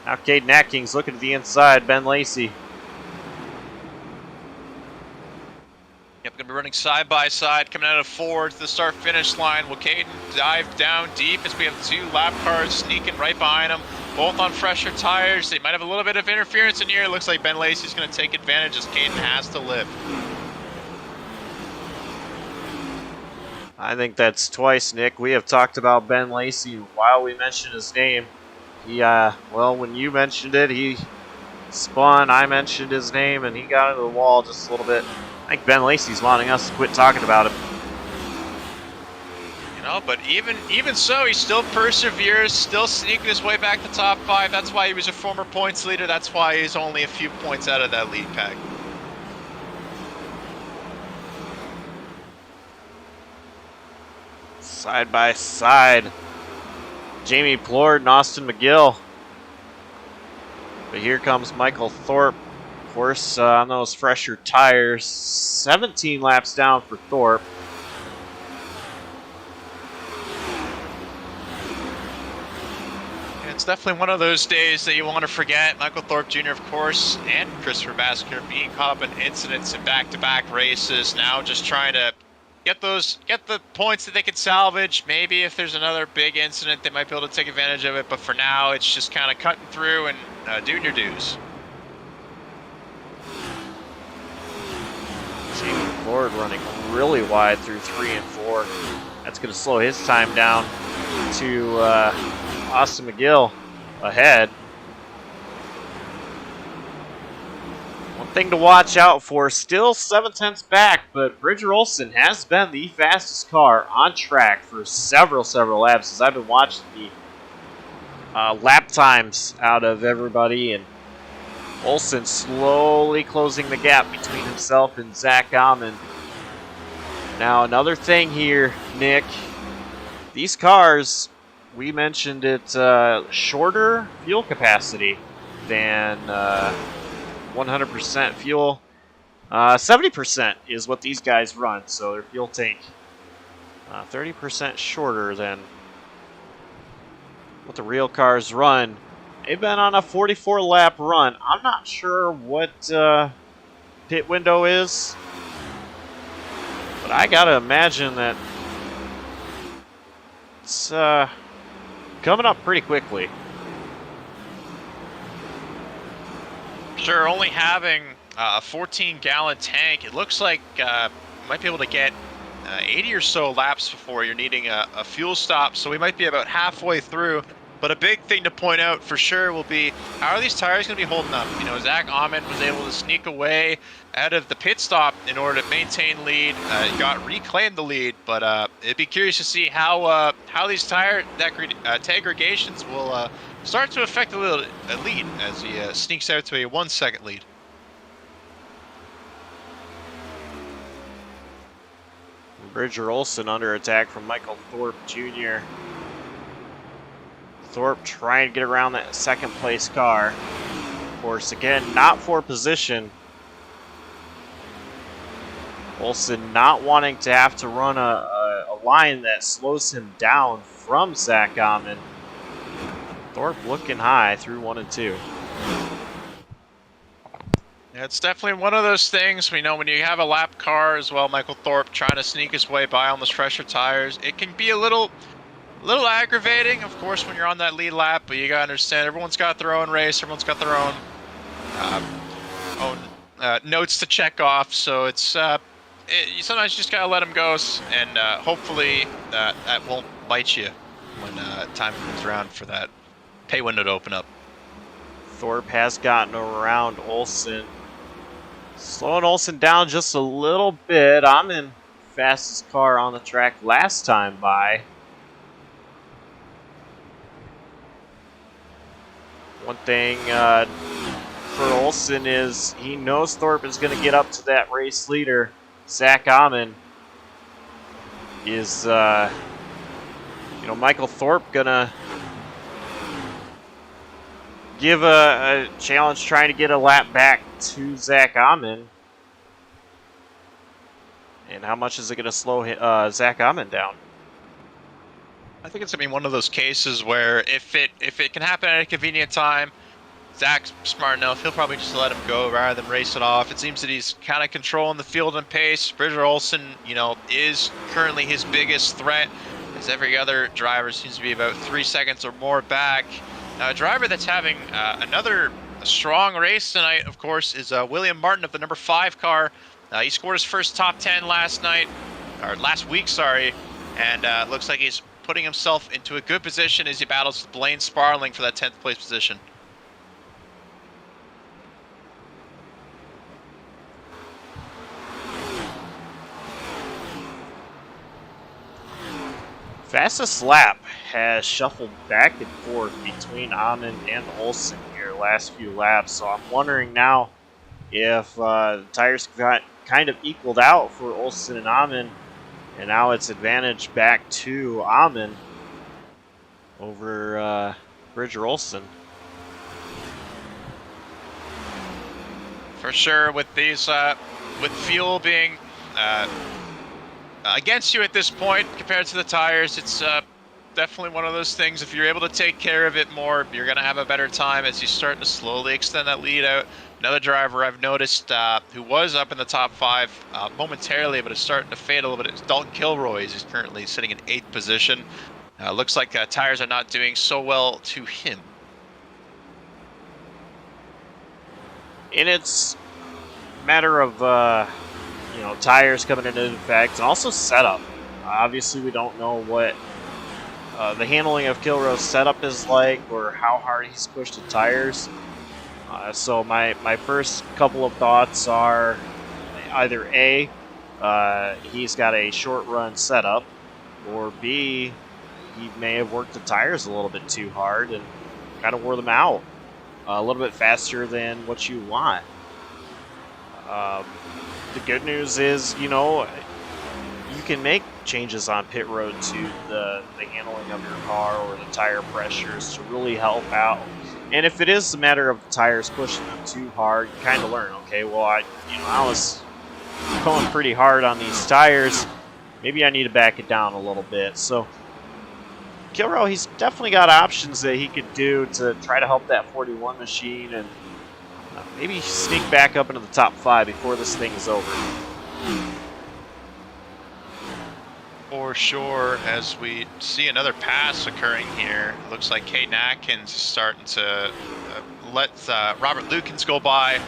Now Caden Atkins looking to the inside. Ben Lacey. Yep, going to be running side by side, coming out of 4 to the start-finish line. Will Caden dive down deep as we have 2 lap cars sneaking right behind him, both on fresher tires. They might have a little bit of interference in here. It looks like Ben Lacey's going to take advantage as Caden has to lift. I think that's twice, Nick. We have talked about Ben Lacey while we mentioned his name. He, when you mentioned it, he spun. I mentioned his name, and he got into the wall just a little bit. I think Ben Lacey's wanting us to quit talking about him. You know, but even so, he still perseveres, still sneaking his way back to top 5. That's why he was a former points leader. That's why he's only a few points out of that lead pack. Side by side, Jamie Plord and Austin McGill. But here comes Michael Thorpe. Of course, on those fresher tires, 17 laps down for Thorpe. It's definitely one of those days that you want to forget. Michael Thorpe Jr., of course, and Christopher Basker being caught up in incidents in back-to-back races. Now just trying to get the points that they could salvage. Maybe if there's another big incident, they might be able to take advantage of it. But for now, it's just kind of cutting through and doing your dues. Jamie Plord running really wide through 3 and 4. That's going to slow his time down to Austin McGill ahead. One thing to watch out for, still 7/10 back, but Bridger Olson has been the fastest car on track for several laps as I've been watching the lap times out of everybody, and Olson slowly closing the gap between himself and Zach Almond. Now another thing here, Nick, these cars, we mentioned it, shorter fuel capacity than 100% fuel. 70% is what these guys run, so their fuel tank 30% shorter than what the real cars run. They've been on a 44-lap run. I'm not sure what pit window is, but I gotta imagine that it's coming up pretty quickly. Sure, only having a 14-gallon tank, it looks like you might be able to get 80 or so laps before you're needing a fuel stop, so we might be about halfway through. But a big thing to point out for sure will be, how are these tires going to be holding up? You know, Zach Almond was able to sneak away out of the pit stop in order to maintain lead, reclaimed the lead, but it'd be curious to see how these tire aggregations will start to affect the lead as he sneaks out to a 1-second lead. Bridger Olson under attack from Michael Thorpe Jr. Thorpe trying to get around that second place car. Of course, again, not for position. Olsen not wanting to have to run a line that slows him down from Zach Amon. Thorpe looking high through 1 and 2. Yeah, it's definitely one of those things, you know, when you have a lap car as well, Michael Thorpe trying to sneak his way by on those fresher tires, it can be a little aggravating, of course, when you're on that lead lap, but you gotta understand everyone's got their own race, everyone's got their own notes to check off, so it's you sometimes you just gotta let them go, and hopefully that won't bite you when time comes around for that pay window to open up. Thorpe has gotten around Olsen, slowing Olsen down just a little bit. I'm in fastest car on the track last time by. One thing for Olsen is he knows Thorpe is going to get up to that race leader. Zach Amon is, Michael Thorpe going to give a challenge trying to get a lap back to Zach Amon. And how much is it going to slow Zach Amon down? I think it's going to be one of those cases where if it can happen at a convenient time, Zach's smart enough, he'll probably just let him go rather than race it off. It seems that he's kind of controlling the field and pace. Bridger Olsen, is currently his biggest threat, as every other driver seems to be about 3 seconds or more back. Now, a driver that's having another strong race tonight, of course, is William Martin of the number 5 car. He scored his first top 10 last week, and looks like he's putting himself into a good position as he battles Blaine Sparling for that 10th place position. Fastest lap has shuffled back and forth between Amon and Olsen here last few laps, so I'm wondering now if the tires got kind of equaled out for Olsen and Amon, and now it's advantage back to Amon over Bridger Olsen. For sure, with these, with fuel being against you at this point compared to the tires, it's definitely one of those things. If you're able to take care of it more, you're going to have a better time as you start to slowly extend that lead out. Another driver I've noticed who was up in the top 5 momentarily, but is starting to fade a little bit, is Dalton Kilroe. He's currently sitting in 8th position. Looks like tires are not doing so well to him. And it's a matter of tires coming into effect, and also setup. Obviously, we don't know what the handling of Kilroe's setup is like, or how hard he's pushed the tires. So my first couple of thoughts are either A, he's got a short run setup, or B, he may have worked the tires a little bit too hard and kind of wore them out a little bit faster than what you want. The good news is, you can make changes on pit road to the handling of your car or the tire pressures to really help out. And if it is a matter of the tires pushing them too hard, you kind of learn, okay, well, I was going pretty hard on these tires. Maybe I need to back it down a little bit. So Kilroe, he's definitely got options that he could do to try to help that 41 machine and maybe sneak back up into the top 5 before this thing is over. For sure, as we see another pass occurring here, it looks like Caden Atkins is starting to let Robert Lukens go by.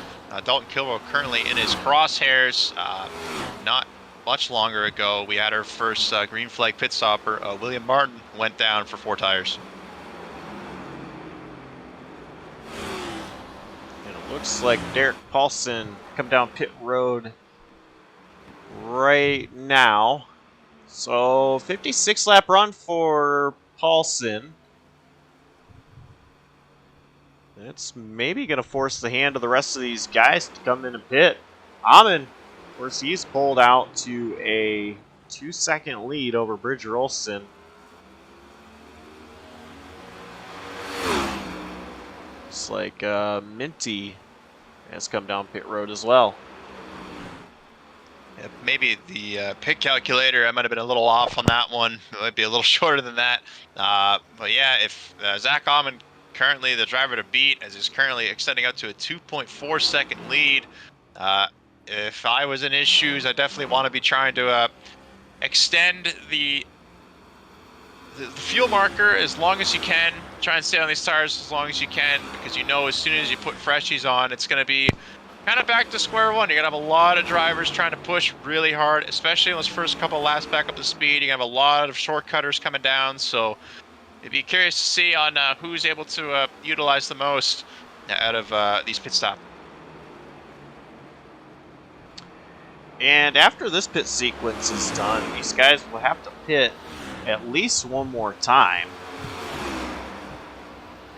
Dalton Kilroe currently in his crosshairs. Not much longer ago, we had our first green flag pit stopper. William Martin went down for 4 tires. Looks like Derek Paulson come down pit road right now. So 56 lap run for Paulson. That's maybe going to force the hand of the rest of these guys to come in and pit. Amon, of course, he's pulled out to a 2-second lead over Bridger Olsen. Looks like Minty has come down pit road as well. Maybe the pit calculator, I might have been a little off on that one. It might be a little shorter than that. But yeah, if Zach Almond, currently the driver to beat, as he's currently extending out to a 2.4 second lead. If I was in his shoes, I definitely want to be trying to extend the fuel marker as long as you can. Try and stay on these tires as long as you can, because you know as soon as you put freshies on, it's going to be kind of back to square one. You're going to have a lot of drivers trying to push really hard, especially in those first couple laps back up to speed. You're going to have a lot of shortcutters coming down, so I'd be curious to see on who's able to utilize the most out of these pit stops. And after this pit sequence is done, these guys will have to pit at least one more time,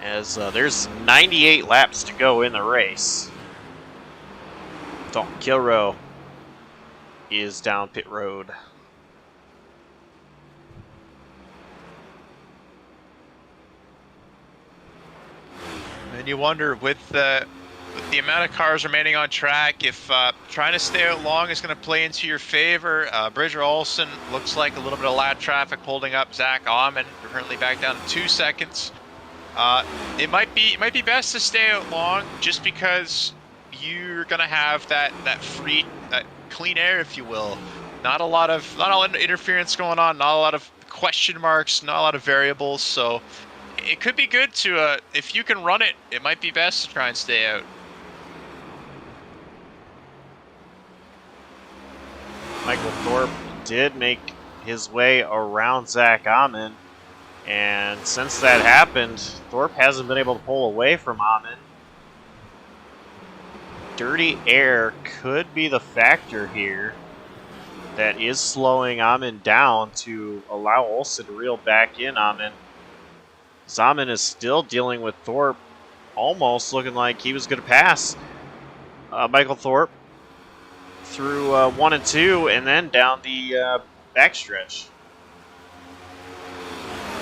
as there's 98 laps to go in the race. Dalton Kilroe is down pit road. And you wonder, with the amount of cars remaining on track, if trying to stay out long is going to play into your favor. Bridger Olsen looks like a little bit of lap traffic holding up Zach Almond. We're currently back down to 2 seconds. It might be best to stay out long, just because you're going to have that free, that clean air, if you will. Not a lot of interference going on. Not a lot of question marks. Not a lot of variables. So it could be good to, if you can run it, it might be best to try and stay out. Michael Thorpe did make his way around Zach Amon, and since that happened, Thorpe hasn't been able to pull away from Amon. Dirty air could be the factor here that is slowing Amon down to allow Olsen to reel back in Amon. Zaman is still dealing with Thorpe, almost looking like he was going to pass Michael Thorpe through 1 and 2, and then down the backstretch.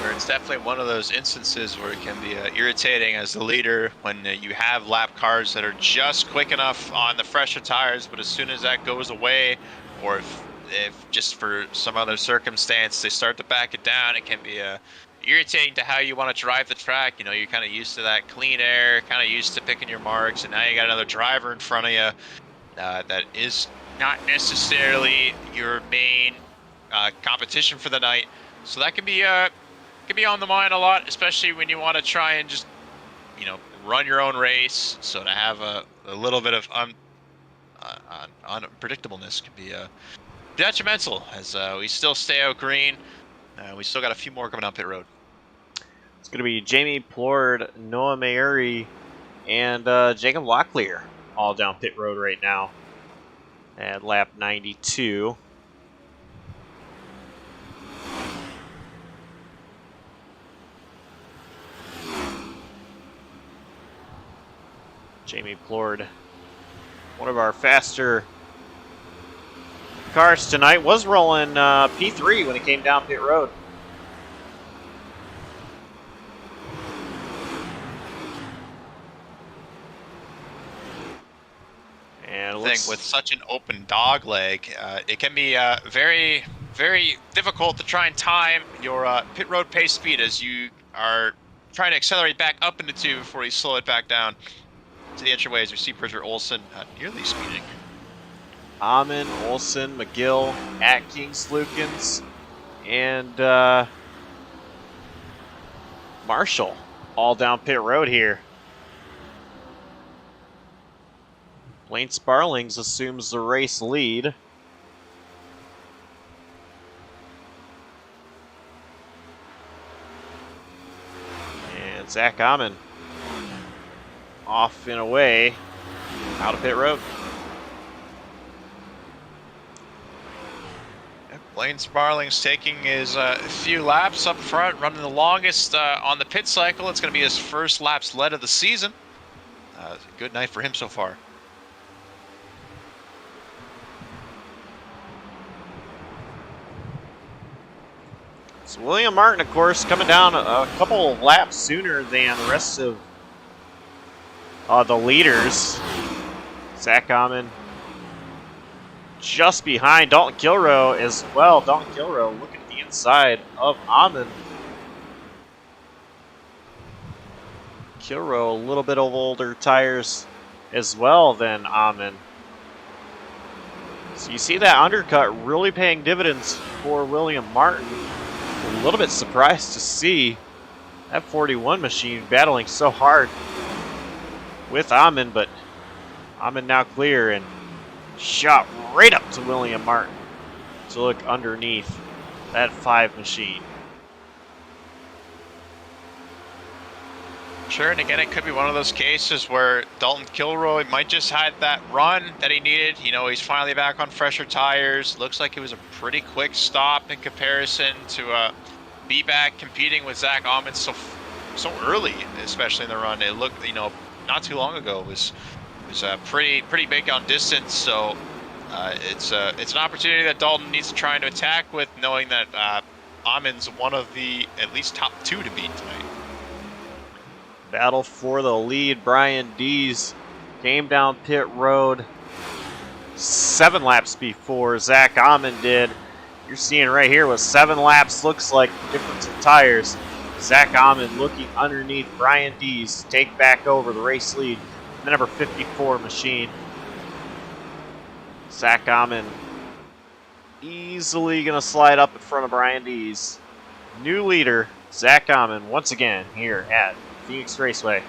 It's definitely one of those instances where it can be irritating as the leader when you have lap cars that are just quick enough on the fresher tires, but as soon as that goes away, or if just for some other circumstance they start to back it down, it can be irritating to how you want to drive the track. You know, you're kind of used to that clean air, kind of used to picking your marks, and now you got another driver in front of you that is not necessarily your main competition for the night. So that can be on the mind a lot, especially when you want to try and just, run your own race. So to have a little bit of unpredictableness can be detrimental, as we still stay out green. We still got a few more coming down pit road. It's going to be Jamie Plord, Noah Mayuri, and Jacob Locklear all down pit road right now at lap 92. Jamie Plord, one of our faster cars tonight, was rolling P3 when he came down pit road. And I think with such an open dog leg, it can be very, very difficult to try and time your pit road pace speed as you are trying to accelerate back up into 2 before you slow it back down to the entry way, as we see Bridger Olsen nearly speeding. Amon, Olsen, McGill, Atkins, Lukens, and Marshall all down pit road here. Blaine Sparlings assumes the race lead. And Zach Amon off and away out of pit road. Blaine Sparling's taking his few laps up front, running the longest on the pit cycle. It's going to be his first laps led of the season. Good night for him so far. So William Martin, of course, coming down a couple of laps sooner than the rest of the leaders. Zach Amon just behind Dalton Kilroe as well. Dalton Kilroe looking at the inside of Amon. Kilroe, a little bit of older tires as well than Amon. So you see that undercut really paying dividends for William Martin. A little bit surprised to see that 41 machine battling so hard with Amon, but Amon now clear and shot right up to William Martin to look underneath that 5 machine. Sure, and again, it could be one of those cases where Dalton Kilroe might just had that run that he needed. You know, he's finally back on fresher tires. Looks like it was a pretty quick stop in comparison to be back competing with Zach Amon so early, especially in the run. It looked, you know, not too long ago was pretty big on distance. So it's an opportunity that Dalton needs to try to attack with, knowing that Amon's one of the at least top 2 to beat tonight. Battle for the lead. Brian Dees came down pit road 7 laps before Zach Amon did. You're seeing right here what 7 laps looks like the difference in tires. Zach Amon looking underneath Brian Dees to take back over the race lead. The number 54 machine. Zach Amon easily going to slide up in front of Brian Dees. New leader, Zach Amon, once again here at Phoenix Raceway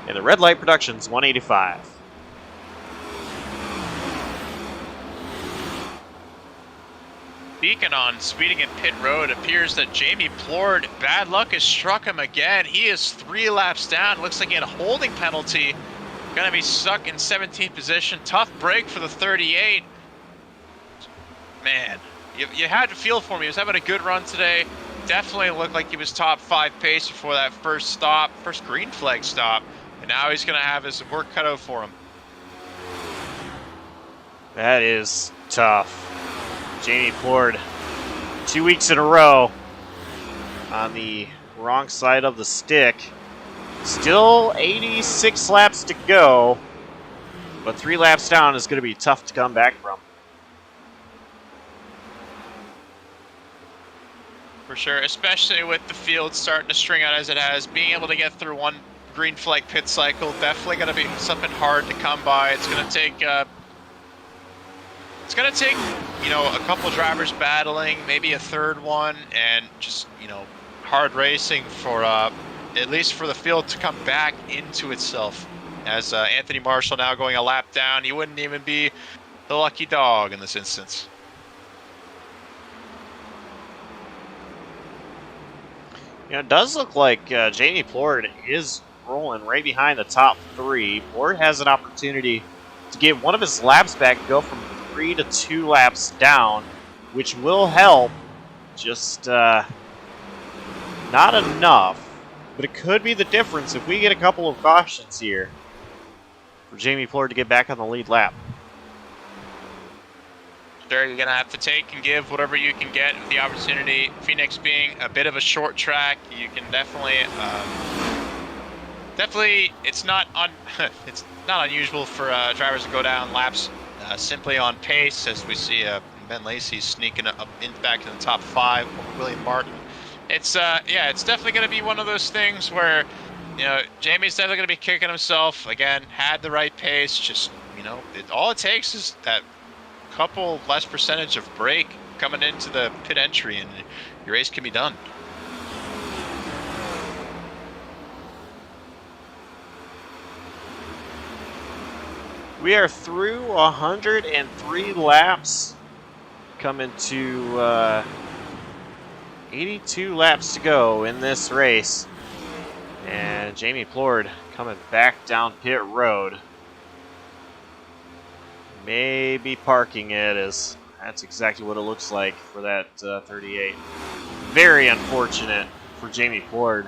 in the Red Light Productions 185. Speaking on speeding in pit road, it appears that Jamie Plord, bad luck has struck him again. He is 3 laps down. Looks like he had a holding penalty. Gonna be stuck in 17th position. Tough break for the 38. Man, you had to feel for him. He was having a good run today. Definitely looked like he was top 5 pace before that first green flag stop. And now he's going to have his work cut out for him. That is tough. Jamie Plord, 2 weeks in a row on the wrong side of the stick. Still 86 laps to go, but 3 laps down is going to be tough to come back from. For sure, especially with the field starting to string out as it has. Being able to get through 1 green flag pit cycle, definitely going to be something hard to come by. It's going to take, you know, a couple drivers battling, maybe a 3rd one, and just, you know, hard racing for, at least for the field to come back into itself. As Anthony Marshall now going a lap down, he wouldn't even be the lucky dog in this instance. You know, it does look like Jamie Plord is rolling right behind the top 3. Plord has an opportunity to get one of his laps back, go from 3 to 2 laps down, which will help. Just not enough, but it could be the difference if we get a couple of cautions here for Jamie Plord to get back on the lead lap. Sure, you're going to have to take and give whatever you can get with the opportunity. Phoenix being a bit of a short track, you can definitely, it's not unusual for drivers to go down laps simply on pace, as we see Ben Lacey sneaking up back in the top 5 over William Martin. It's it's definitely going to be one of those things where, you know, Jamie's definitely going to be kicking himself. Again, had the right pace, just, you know, all it takes is that couple less percentage of brake coming into the pit entry and your race can be done. We are through 103 laps, coming to 82 laps to go in this race, and Jamie Plord coming back down pit road. Maybe parking it, as that's exactly what it looks like for that 38. Very unfortunate for Jamie Plord.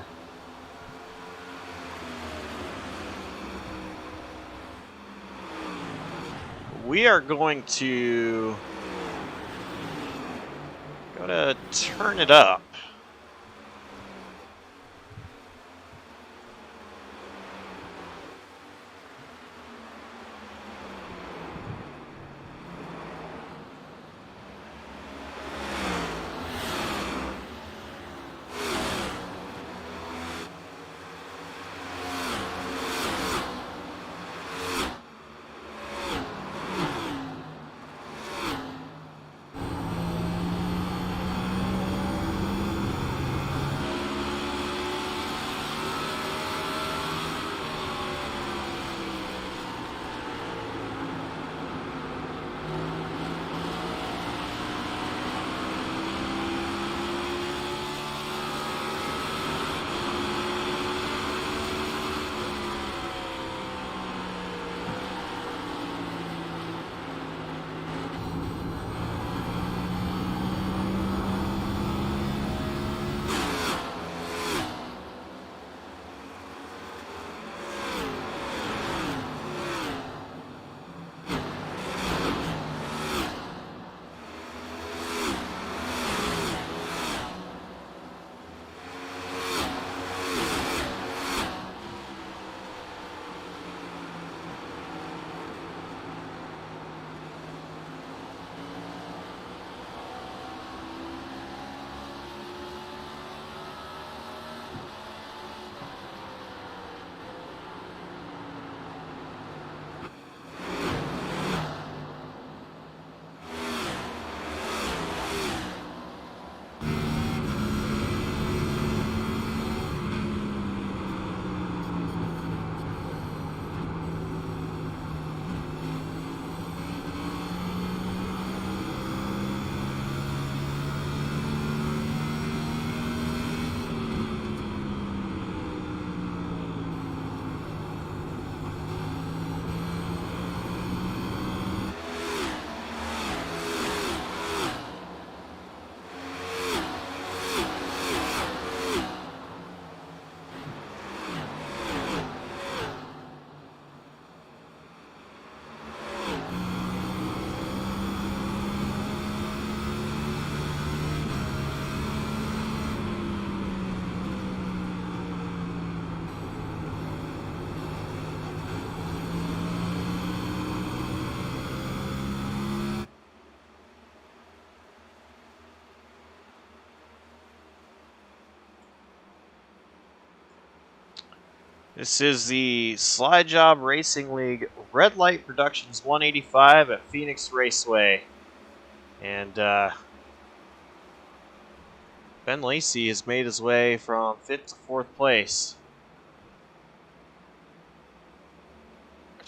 We are going to turn it up. This is the Slide Jawb Racing League Red Light Productions 185 at Phoenix Raceway. And Ben Lacey has made his way from 5th to 4th place.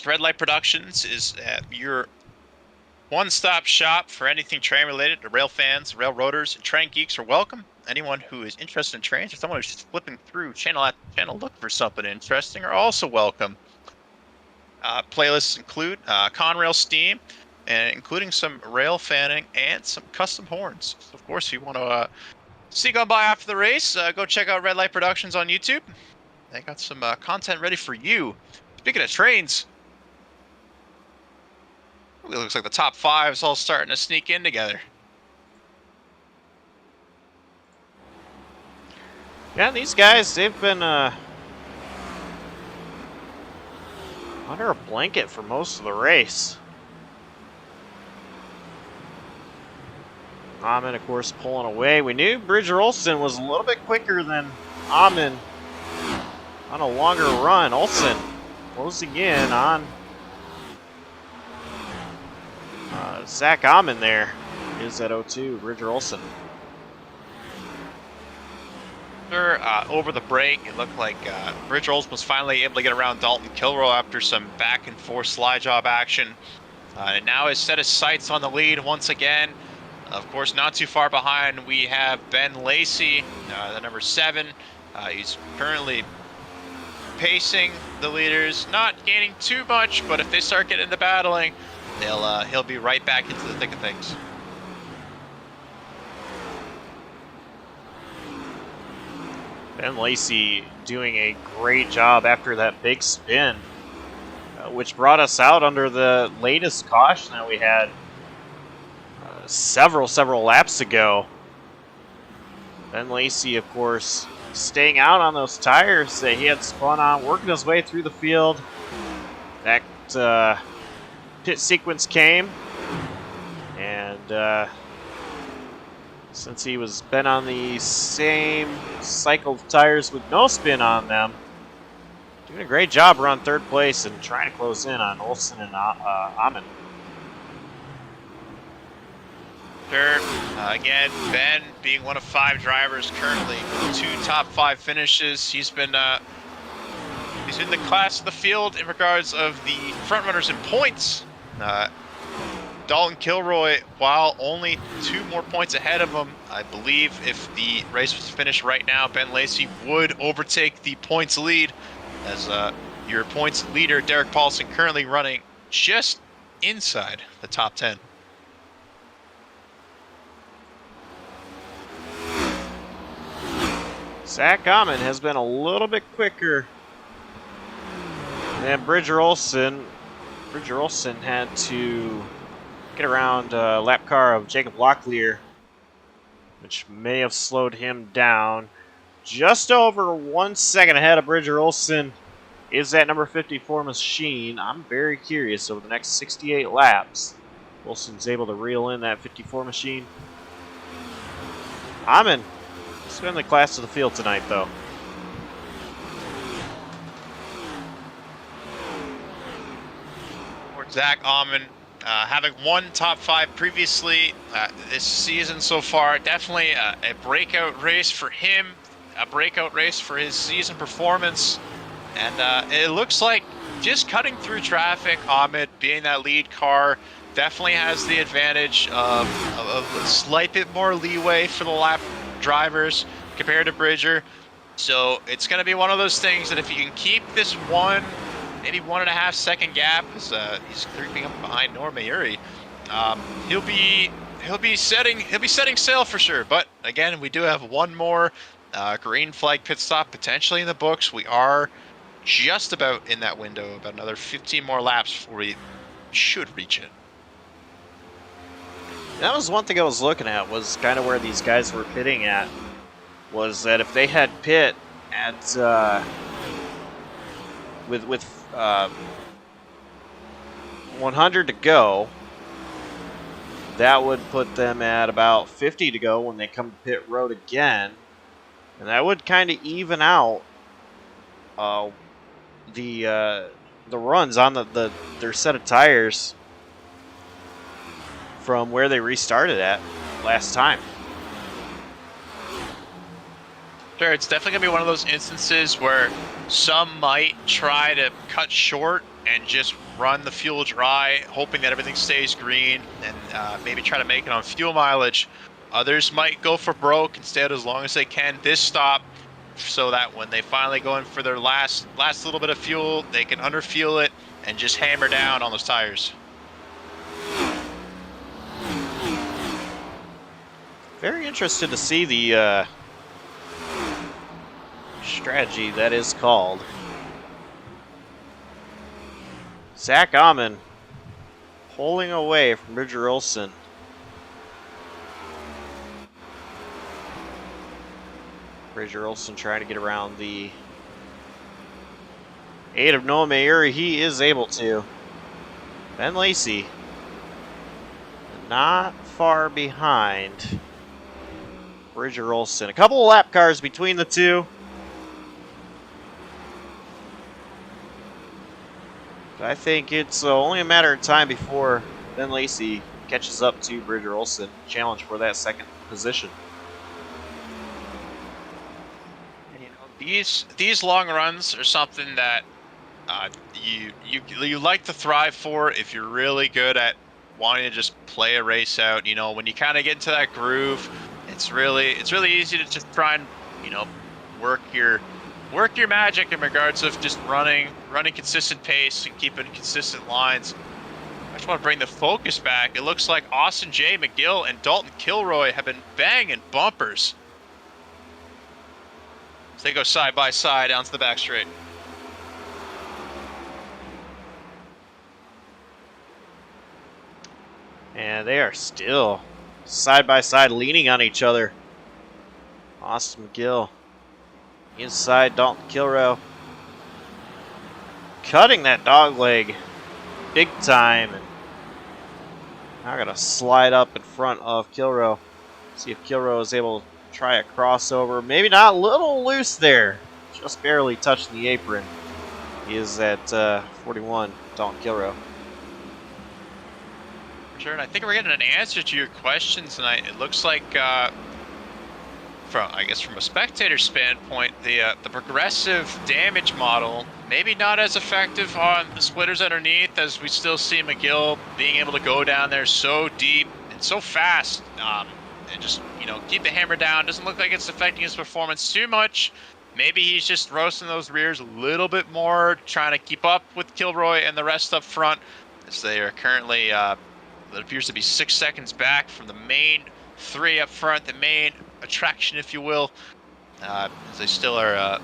Red Light Productions is your one-stop shop for anything train related. To rail fans, railroaders, and train geeks are welcome. Anyone who is interested in trains or someone who's just flipping through channel after channel looking for something interesting are also welcome. Playlists include Conrail Steam, and including some rail fanning and some custom horns. So of course, if you want to sneak on by after the race, go check out Red Light Productions on YouTube. They got some content ready for you. Speaking of trains, it looks like the top 5 is all starting to sneak in together. Yeah, these guys, they've been under a blanket for most of the race. Amon, of course, pulling away. We knew Bridger Olsen was a little bit quicker than Amon on a longer run. Olsen closing in on Zach Amon there. Is at 0-2, Bridger Olsen. Over the break, it looked like Bridger Olsen was finally able to get around Dalton Kilroe after some back and forth slide job action. And now has set his sights on the lead once again. Of course, not too far behind, we have Ben Lacey, the number 7. He's currently pacing the leaders, not gaining too much, but if they start getting into battling, he'll be right back into the thick of things. Ben Lacey doing a great job after that big spin, which brought us out under the latest caution that we had several laps ago. Ben Lacey, of course, staying out on those tires that he had spun on, working his way through the field. That pit sequence came, and since he was been on the same cycle of tires with no spin on them, doing a great job around 3rd place and trying to close in on Olsen and Amon. Again, Ben being one of 5 drivers currently with 2 top 5 finishes. He's in the class of the field in regards of the front runners in points. Dalton Kilroe, while only 2 more points ahead of him, I believe if the race was to finish right now, Ben Lacey would overtake the points lead, as your points leader, Derek Paulson, currently running just inside the top 10. Zach Amon has been a little bit quicker than Bridger Olsen. Bridger Olsen had to get around lap car of Jacob Locklear, which may have slowed him down. Just over 1 second ahead of Bridger Olsen is that number 54 machine. I'm very curious over the next 68 laps. Olsen's able to reel in that 54 machine. Amon, he's been the class of the field tonight, though. Zach Amon, having won top 5 previously this season so far, definitely a breakout race for him, a breakout race for his season performance. And it looks like just cutting through traffic, Amon being that lead car, definitely has the advantage of a slight bit more leeway for the lap drivers compared to Bridger. So it's going to be one of those things that if you can keep this maybe 1.5 second gap, as he's creeping up behind Norma Uri, he'll be setting sail for sure. But again, we do have one more green flag pit stop potentially in the books. We are just about in that window, about another 15 more laps before we should reach it. That was one thing I was looking at, was kind of where these guys were pitting at, was that if they had pit at with 100 to go, that would put them at about 50 to go when they come to pit road again, and that would kind of even out the runs on their set of tires from where they restarted at last time. Sure, it's definitely going to be one of those instances where some might try to cut short and just run the fuel dry, hoping that everything stays green, and maybe try to make it on fuel mileage. Others might go for broke and stay out as long as they can this stop, so that when they finally go in for their last little bit of fuel, they can underfuel it and just hammer down on those tires. Very interested to see the strategy that is called. Zach Amon pulling away from Bridger Olson. Bridger Olson trying to get around the aid of Noah Mayuri. He is able to. Ben Lacey not far behind Bridger Olson. A couple of lap cars between the two. I think it's only a matter of time before Ben Lacey catches up to Bridger Olson, challenge for that second position. And, you know, these long runs are something that you like to thrive for if you're really good at wanting to just play a race out. You know, when you kind of get into that groove, it's really easy to just try and, you know, work your magic in regards of just running consistent pace and keeping consistent lines. I just want to bring the focus back. It looks like Austin J. McGill and Dalton Kilroe have been banging bumpers as they go side by side down to the back straight. And they are still side by side leaning on each other. Austin McGill inside Dalton Kilroe, cutting that dog leg big time, and now got to slide up in front of Kilroe. See if Kilroe is able to try a crossover. Maybe not, a little loose there, just barely touching the apron. He is at 41, Dalton Kilroe. Sure, and I think we're getting an answer to your question tonight. It looks like from a spectator standpoint, the progressive damage model maybe not as effective on the splitters underneath, as we still see McGill being able to go down there so deep and so fast, and just, you know, keep the hammer down. Doesn't look like it's affecting his performance too much. Maybe he's just roasting those rears a little bit more, trying to keep up with Kilroe and the rest up front, as they are currently it appears to be 6 seconds back from the main three up front, the main attraction, if you will, as they still are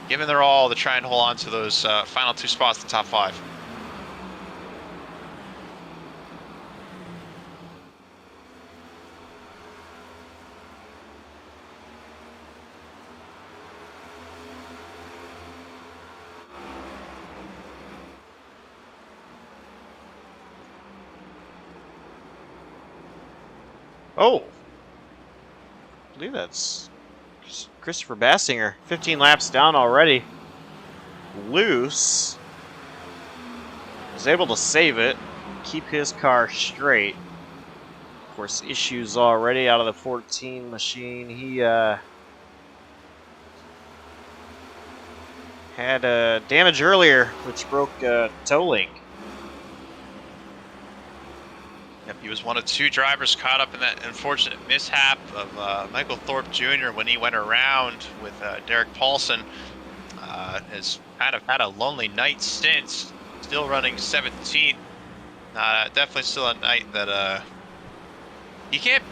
giving their all to try and hold on to those final 2 spots in the top 5. Oh, I believe that's Christopher Bassinger. 15 laps down already. Loose. Was able to save it, keep his car straight. Of course, issues already out of the 14 machine. He had damage earlier, which broke toe link. Yep, he was one of 2 drivers caught up in that unfortunate mishap of Michael Thorpe Jr. when he went around with Derek Paulson. Has kind of had a lonely night since, still running 17th. Definitely still a night that you can't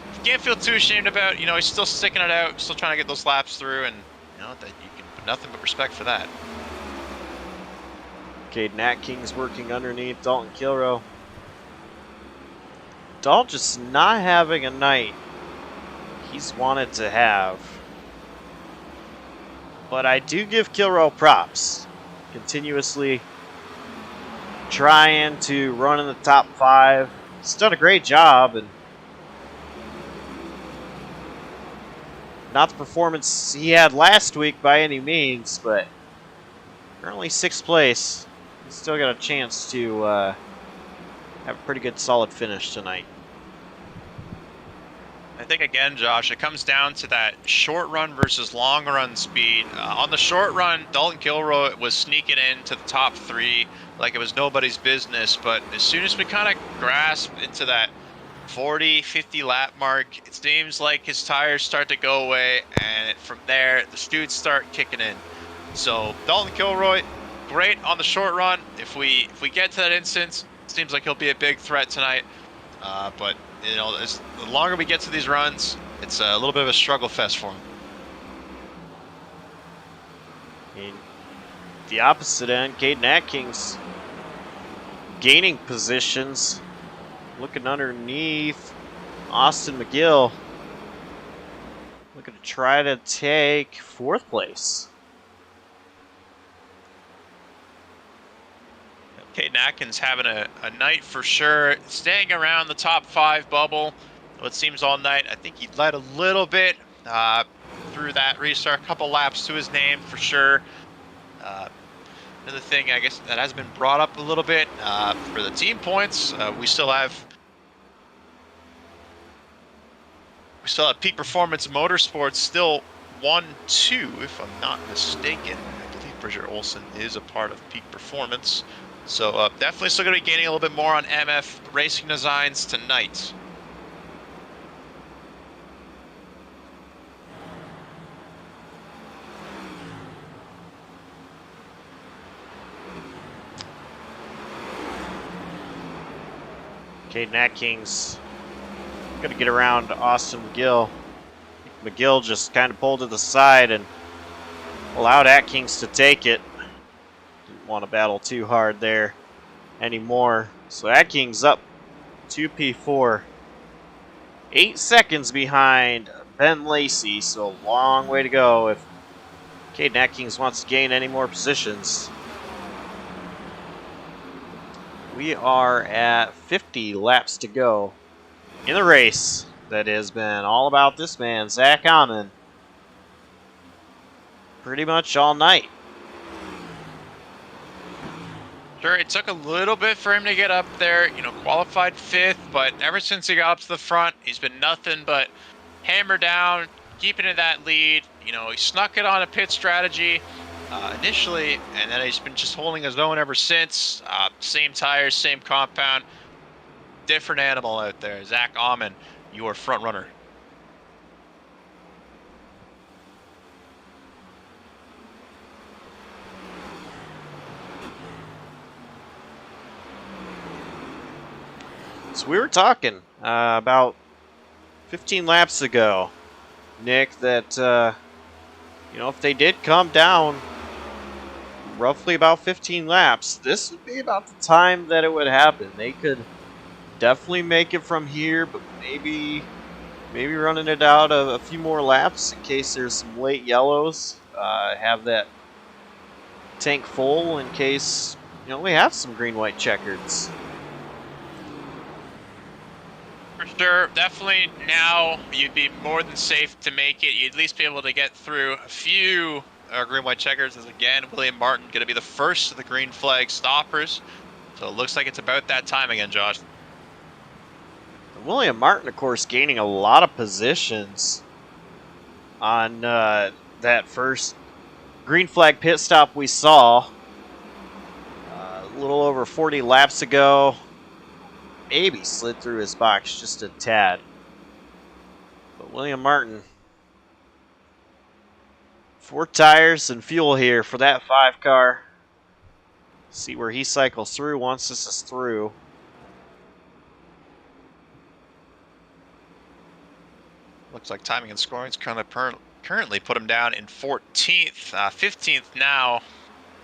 feel too ashamed about. You know, he's still sticking it out, still trying to get those laps through, and you know that you can put nothing but respect for that. Cade Natking's working underneath Dalton Kilroe. Dalton just not having a night he's wanted to have. But I do give Kilroe props. Continuously trying to run in the top 5. He's done a great job, and not the performance he had last week by any means, but Currently 6th place. Still got a chance to have a pretty good solid finish tonight. I think, again, Josh, it comes down to that short run versus long run speed. On the short run, Dalton Kilroe was sneaking into the top 3 like it was nobody's business, but as soon as we kind of grasp into that 40, 50 lap mark, it seems like his tires start to go away, and from there, the studs start kicking in. So Dalton Kilroe, great on the short run. If we get to that instance, it seems like he'll be a big threat tonight. But you know, the longer we get to these runs, it's a little bit of a struggle fest for him. In the opposite end, Caden Atkins gaining positions, looking underneath Austin McGill, looking to try to take 4th place. Caden Atkins having a night for sure, staying around the top 5 bubble. It seems all night. I think he led a little bit through that restart, a couple laps to his name for sure. Another thing, I guess, that has been brought up a little bit for the team points. We still have Peak Performance Motorsports still 1-2, if I'm not mistaken. I believe Bridger Olsen is a part of Peak Performance. So definitely still going to be gaining a little bit more on MF Racing Designs tonight. Caden Atkins going to get around Austin McGill. McGill just kind of pulled to the side and allowed Atkins to take it. Didn't want to battle too hard there anymore. So Atkins up 2 P4. 8 seconds behind Ben Lacey, so a long way to go if Caden Atkins wants to gain any more positions. We are at 50 laps to go in the race that has been all about this man, Zach Amon, pretty much all night. Sure, it took a little bit for him to get up there, you know, qualified 5th, but ever since he got up to the front, he's been nothing but hammer down, keeping in that lead. You know, he snuck it on a pit strategy initially, and then he's been just holding his own ever since. Same tires, same compound, different animal out there. Zach Amon, your front runner. So we were talking about 15 laps ago, Nick, that you know, if they did come down roughly about 15 laps, this would be about the time that it would happen. They could definitely make it from here, but maybe running it out a few more laps in case there's some late yellows. Have that tank full in case, you know, we have some green-white checkers. For sure, definitely now you'd be more than safe to make it. You'd at least be able to get through a few green-white checkers, as again, William Martin going to be the first of the green flag stoppers. So it looks like it's about that time again, Josh. William Martin, of course, gaining a lot of positions on that first green flag pit stop we saw a little over 40 laps ago. Maybe slid through his box just a tad. But William Martin, 4 tires and fuel here for that 5 car. See where he cycles through once this is through. Looks like timing and scoring is kind of currently put him down in 14th, 15th now,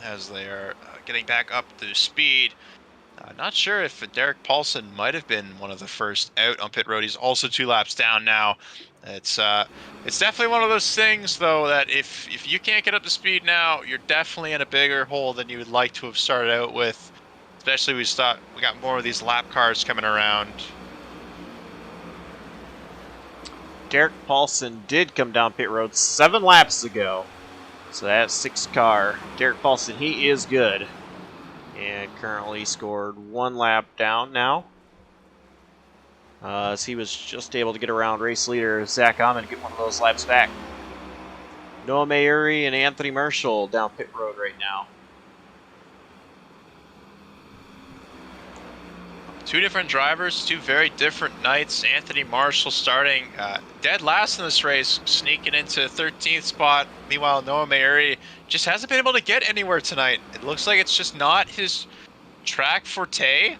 as they are getting back up to speed. Not sure if Derek Paulson might have been one of the first out on pit road. He's also 2 laps down now. It's definitely one of those things, though, that if you can't get up to speed now, you're definitely in a bigger hole than you would like to have started out with. Especially we got more of these lap cars coming around. Derek Paulson did come down pit road 7 laps ago. So that 6 car, Derek Paulson, he is good. And currently scored 1 lap down now. As he was just able to get around race leader Zach Amon to get one of those laps back. Noah Mayuri and Anthony Marshall down pit road right now. 2 different drivers, 2 very different nights. Anthony Marshall starting dead last in this race, sneaking into 13th spot. Meanwhile, Noah Mayuri just hasn't been able to get anywhere tonight. It looks like it's just not his track forte.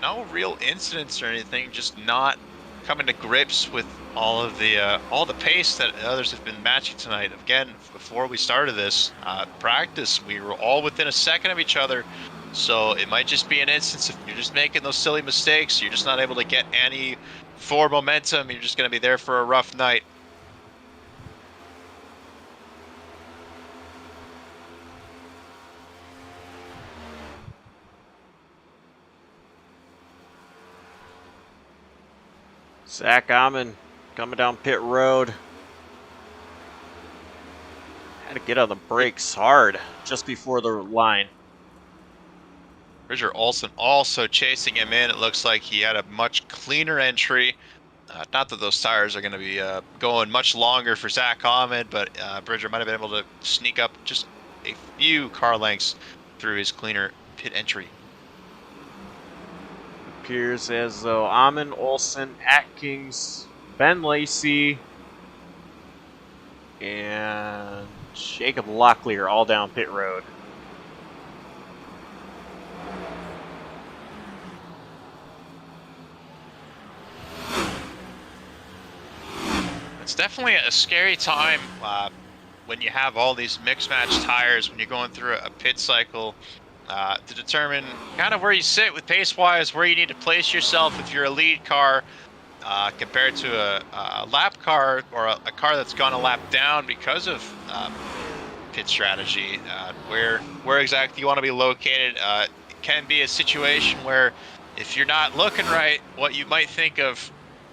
No real incidents or anything, just not coming to grips with all the pace that others have been matching tonight. Again, before we started this practice, we were all within a second of each other. So it might just be an instance if you're just making those silly mistakes, you're just not able to get any forward momentum, you're just going to be there for a rough night. Zach Amon coming down pit road. Had to get on the brakes hard just before the line. Bridger Olsen also chasing him in. It looks like he had a much cleaner entry. Not that those tires are going to be going much longer for Zach Amon, but Bridger might have been able to sneak up just a few car lengths through his cleaner pit entry. Appears as though Amon, Olsen, Atkins, Ben Lacey, and Jacob Lockley are all down pit road. It's definitely a scary time when you have all these mixed match tires, when you're going through a pit cycle to determine kind of where you sit with pace-wise, where you need to place yourself if you're a lead car compared to a lap car or a car that's gone a lap down because of pit strategy. Where exactly you want to be located. It can be a situation where if you're not looking right, what you might think of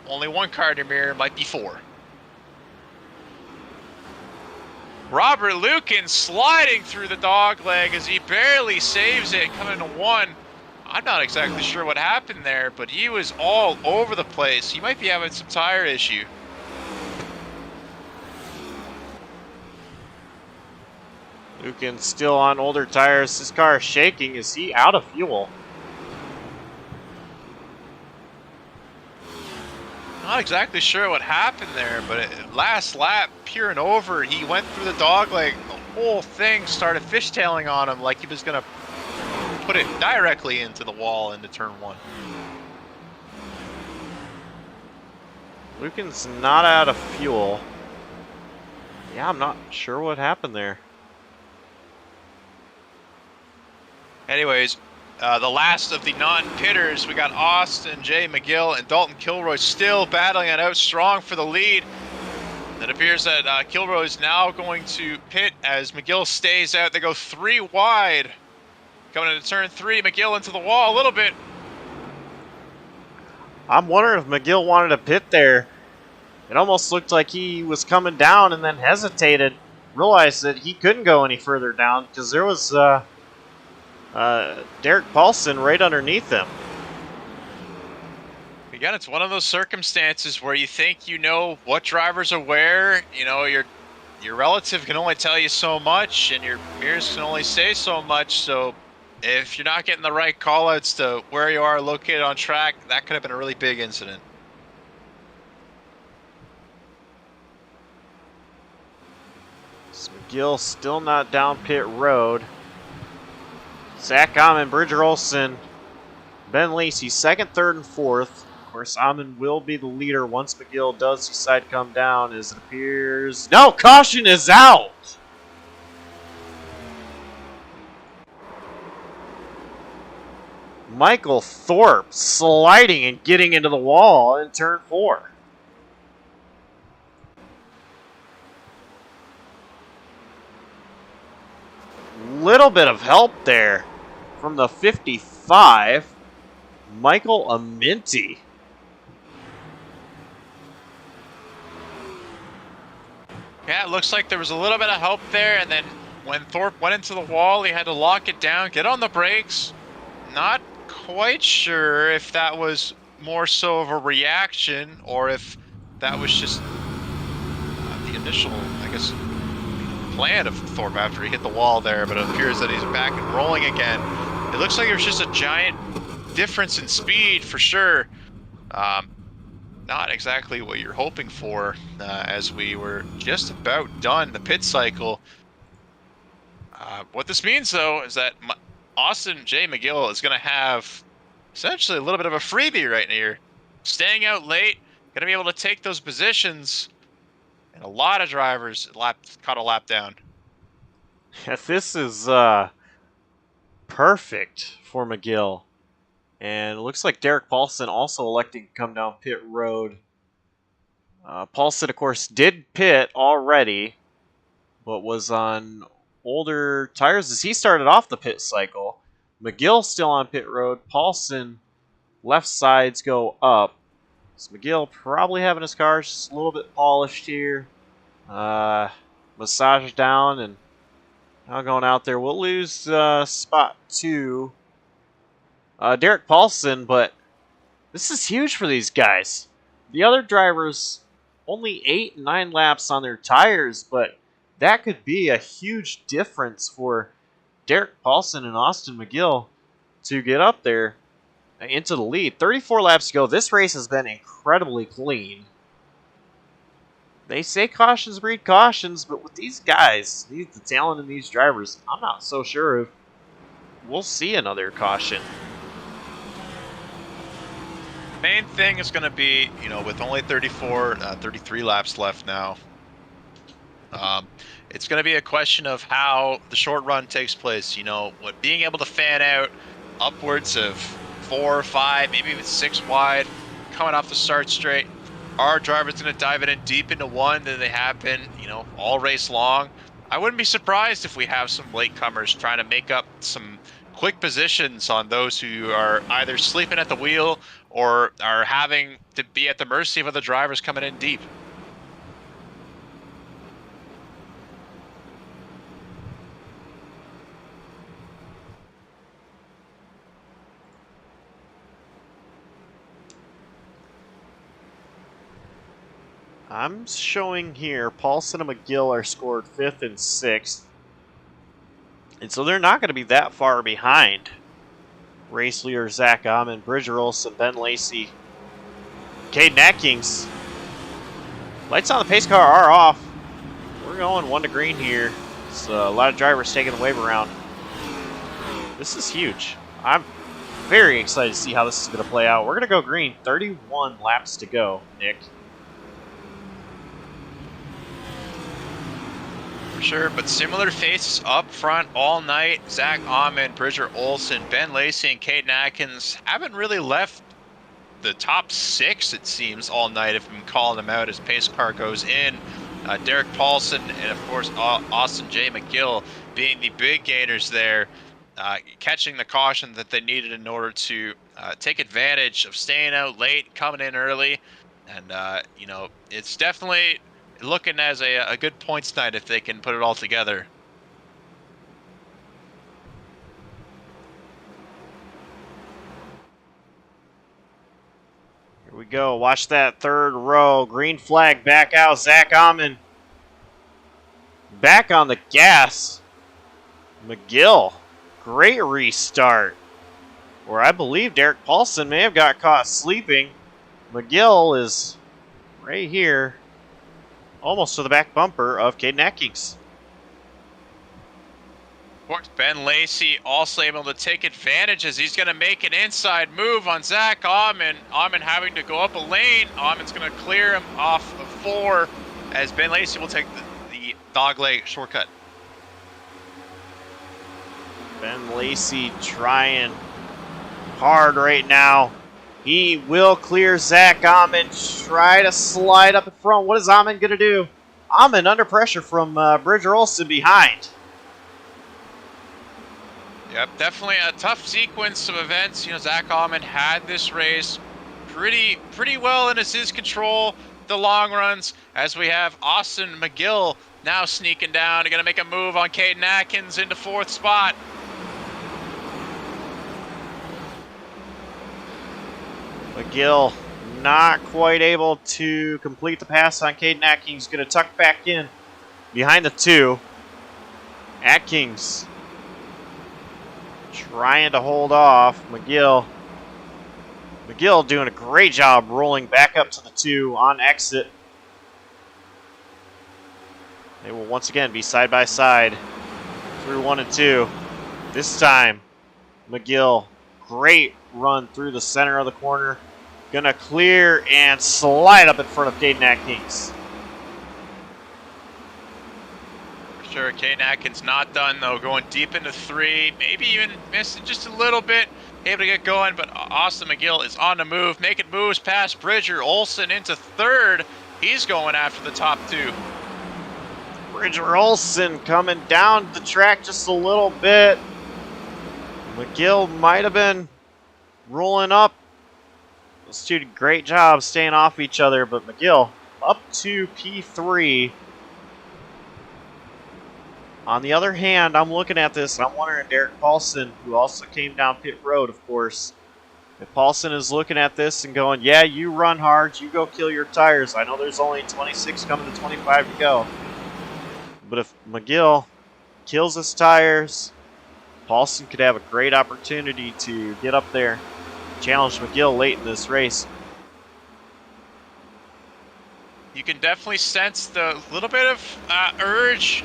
only 1 car in your mirror might be 4. Robert Lukin sliding through the dog leg as he barely saves it, coming to 1. I'm not exactly sure what happened there, but he was all over the place. He might be having some tire issue. Lukin still on older tires. His car is shaking. Is he out of fuel? Not exactly sure what happened there, but last lap, peering over, he went through the dog leg. The whole thing started fishtailing on him like he was going to put it directly into the wall into turn 1. Lukin's not out of fuel. Yeah, I'm not sure what happened there. Anyways, the last of the non-pitters, we got Austin J. McGill and Dalton Kilroe still battling it out strong for the lead. It appears that Kilroe is now going to pit as McGill stays out. They go 3 wide. Coming into turn 3, McGill into the wall a little bit. I'm wondering if McGill wanted to pit there. It almost looked like he was coming down and then hesitated. Realized that he couldn't go any further down because there was Derek Paulson right underneath him. Again, it's one of those circumstances where you think you know what drivers are where. You know, your relative can only tell you so much, and your mirrors can only say so much. So if you're not getting the right call-outs to where you are located on track, that could have been a really big incident. McGill still not down pit road. Zach Amon, Bridger Olsen, Ben Lacey, 2nd, 3rd, and 4th. Of course, Amon will be the leader once McGill does decide to come down, as it appears. No, caution is out! Michael Thorpe sliding and getting into the wall in turn 4. Little bit of help there from the 55, Michael Aminti. Yeah, it looks like there was a little bit of help there, and then when Thorpe went into the wall, he had to lock it down, get on the brakes. Not quite sure if that was more so of a reaction or if that was just the initial, I guess, plan of Thorpe after he hit the wall there, but it appears that he's back and rolling again. It looks like there was just a giant difference in speed for sure. Not exactly what you're hoping for as we were just about done the pit cycle. What this means, though, is that Austin J. McGill is going to have essentially a little bit of a freebie right here. Staying out late, going to be able to take those positions, and a lot of drivers caught a lap down. This is perfect for McGill. And it looks like Derek Paulson also electing to come down pit road. Paulson, of course, did pit already, but was on older tires as he started off the pit cycle. McGill still on pit road. Paulson, left sides go up. So McGill probably having his car just a little bit polished here. Massaged down and now going out there. We'll lose spot 2. Derek Paulson, but this is huge for these guys. The other drivers only 8 and 9 laps on their tires, but that could be a huge difference for Derek Paulson and Austin McGill to get up there into the lead. 34 laps to go. This race has been incredibly clean. They say cautions breed cautions, but with these guys, the talent in these drivers, I'm not so sure if we'll see another caution. Main thing is going to be, with only 33 laps left now, it's going to be a question of how the short run takes place. Being able to fan out upwards of 4 or 5, maybe even 6 wide, coming off the start straight. Our drivers going to dive it in deep into one than they have been, all race long. I wouldn't be surprised if we have some latecomers trying to make up some quick positions on those who are either sleeping at the wheel or are having to be at the mercy of other drivers coming in deep. I'm showing here Paulson and McGill are scored 5th and 6th. And so they're not going to be that far behind race leader Zach Amon, Bridger Olson, Ben Lacey, Caden Atkins. Lights on the pace car are off. We're going 1 to green here. So a lot of drivers taking the wave around. This is huge. I'm very excited to see how this is going to play out. We're going to go green. 31 laps to go, Nick. For sure, but similar faces up front all night. Zach Amon, Bridger Olson, Ben Lacey, and Caden Atkins haven't really left the top 6, it seems, all night if I'm calling them out as pace car goes in. Derek Paulson and, of course, Austin J. McGill being the big gainers there, catching the caution that they needed in order to take advantage of staying out late, coming in early. And, it's definitely looking as a good points night if they can put it all together. Here we go. Watch that 3rd row. Green flag back out. Zach Amon back on the gas. McGill. Great restart. Where I believe Derek Paulson may have got caught sleeping. McGill is right here. Almost to the back bumper of Caden Atkins. Of course, Ben Lacey also able to take advantage as he's going to make an inside move on Zach Amon. Amon having to go up a lane. Amon's going to clear him off of 4 as Ben Lacey will take the dogleg shortcut. Ben Lacey trying hard right now. He will clear Zach Amon, try to slide up in front. What is Amon going to do? Amon under pressure from Bridger Olson behind. Yep, definitely a tough sequence of events. Zach Amon had this race pretty well in his control. the long runs as we have Austin McGill now sneaking down. They're going to make a move on Caden Atkins into 4th spot. McGill not quite able to complete the pass on Caden Atkins. Going to tuck back in behind the 2. Atkins trying to hold off McGill. McGill doing a great job rolling back up to the 2 on exit. They will once again be side by side through 1 and 2. This time, McGill, great run through the center of the corner. Gonna clear and slide up in front of Caden Atkins. For sure, Caden Atkins not done though, going deep into 3, maybe even missing just a little bit. Able to get going, but Austin McGill is on the move, making moves past Bridger Olson into 3rd. He's going after the top 2. Bridger Olson coming down the track just a little bit. McGill might have been rolling up. Those two did a great job staying off each other, but McGill up to P3. On the other hand, I'm looking at this and I'm wondering Derek Paulson, who also came down pit road, of course. If Paulson is looking at this and going, yeah, you run hard, you go kill your tires. I know there's only 26 coming to 25 to go. But if McGill kills his tires, Paulson could have a great opportunity to get up there, challenge McGill late in this race. You can definitely sense the little bit of urge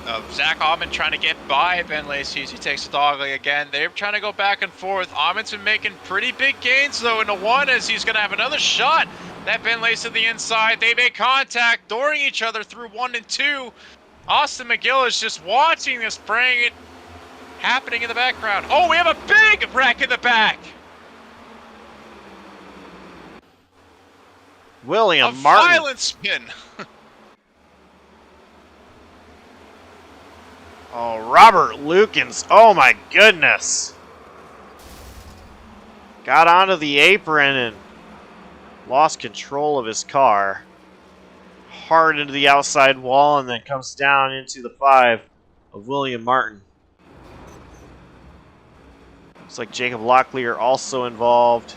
of Zach Almond trying to get by Ben Lacey as he takes the dogleg again. They're trying to go back and forth. Almond's been making pretty big gains though into 1 as he's going to have another shot. That Ben Lacey to the inside. They make contact, dooring each other through 1 and 2. Austin McGill is just watching this, praying it happening in the background. Oh, we have a big wreck in the back. William Martin. Violent spin. Oh, Robert Lukens. Oh, my goodness. Got onto the apron and lost control of his car. Hard into the outside wall and then comes down into the 5 of William Martin. Looks like Jacob Locklear also involved.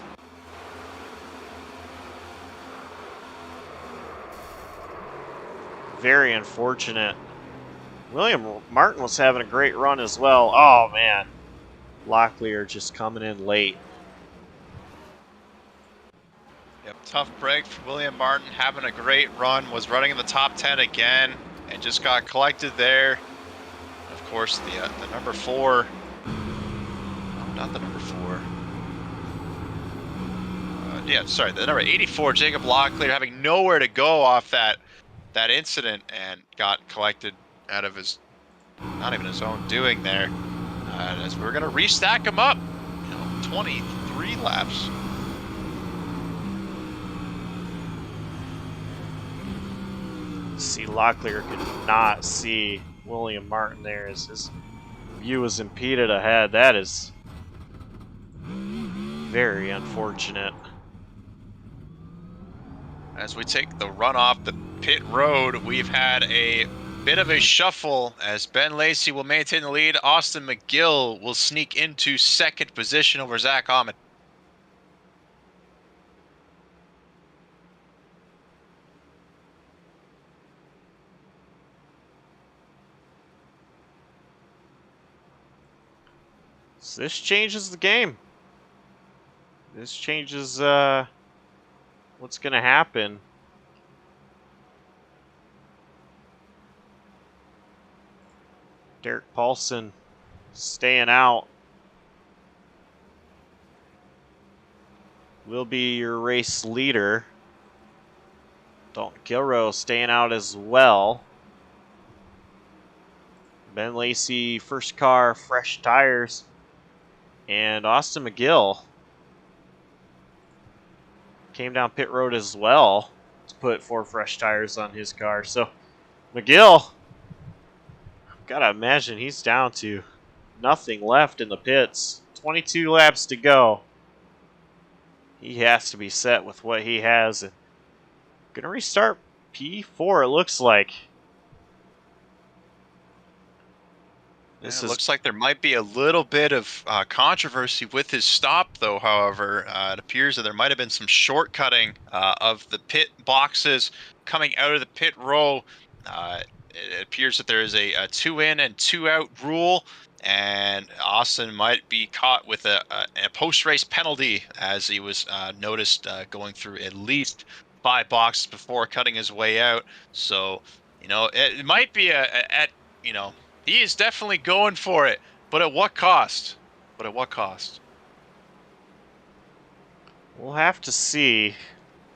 Very unfortunate. William Martin was having a great run as well. Oh, man. Locklear just coming in late. Yep, tough break for William Martin. Having a great run. Was running in the top 10 again. And just got collected there. Of course, the number 4. No, not the number 4. Yeah, sorry. The number 84, Jacob Locklear, having nowhere to go off that incident and got collected out of his, not even his own doing there. As we're going to restack him up, 23 laps. See, Locklear could not see William Martin there as his view was impeded ahead. That is very unfortunate. As we take the run off the pit road, we've had a bit of a shuffle as Ben Lacey will maintain the lead. Austin McGill will sneak into 2nd position over Zach Ahmed. So this changes the game. This changes what's going to happen. Derek Paulson staying out will be your race leader. Dalton Kilroe staying out as well. Ben Lacey, first car, fresh tires. And Austin McGill came down pit road as well to put 4 fresh tires on his car. So McGill, gotta imagine he's down to nothing left in the pits. 22 laps to go. He has to be set with what he has. And Gonna restart P4, it looks like. It looks like there might be a little bit of controversy with his stop, though, however. It appears that there might have been some shortcutting of the pit boxes coming out of the pit row. It appears that there is a 2 in and 2 out rule, and Austin might be caught with a post-race penalty, as he was noticed going through at least 5 boxes before cutting his way out. So, it might be he is definitely going for it, but at what cost? We'll have to see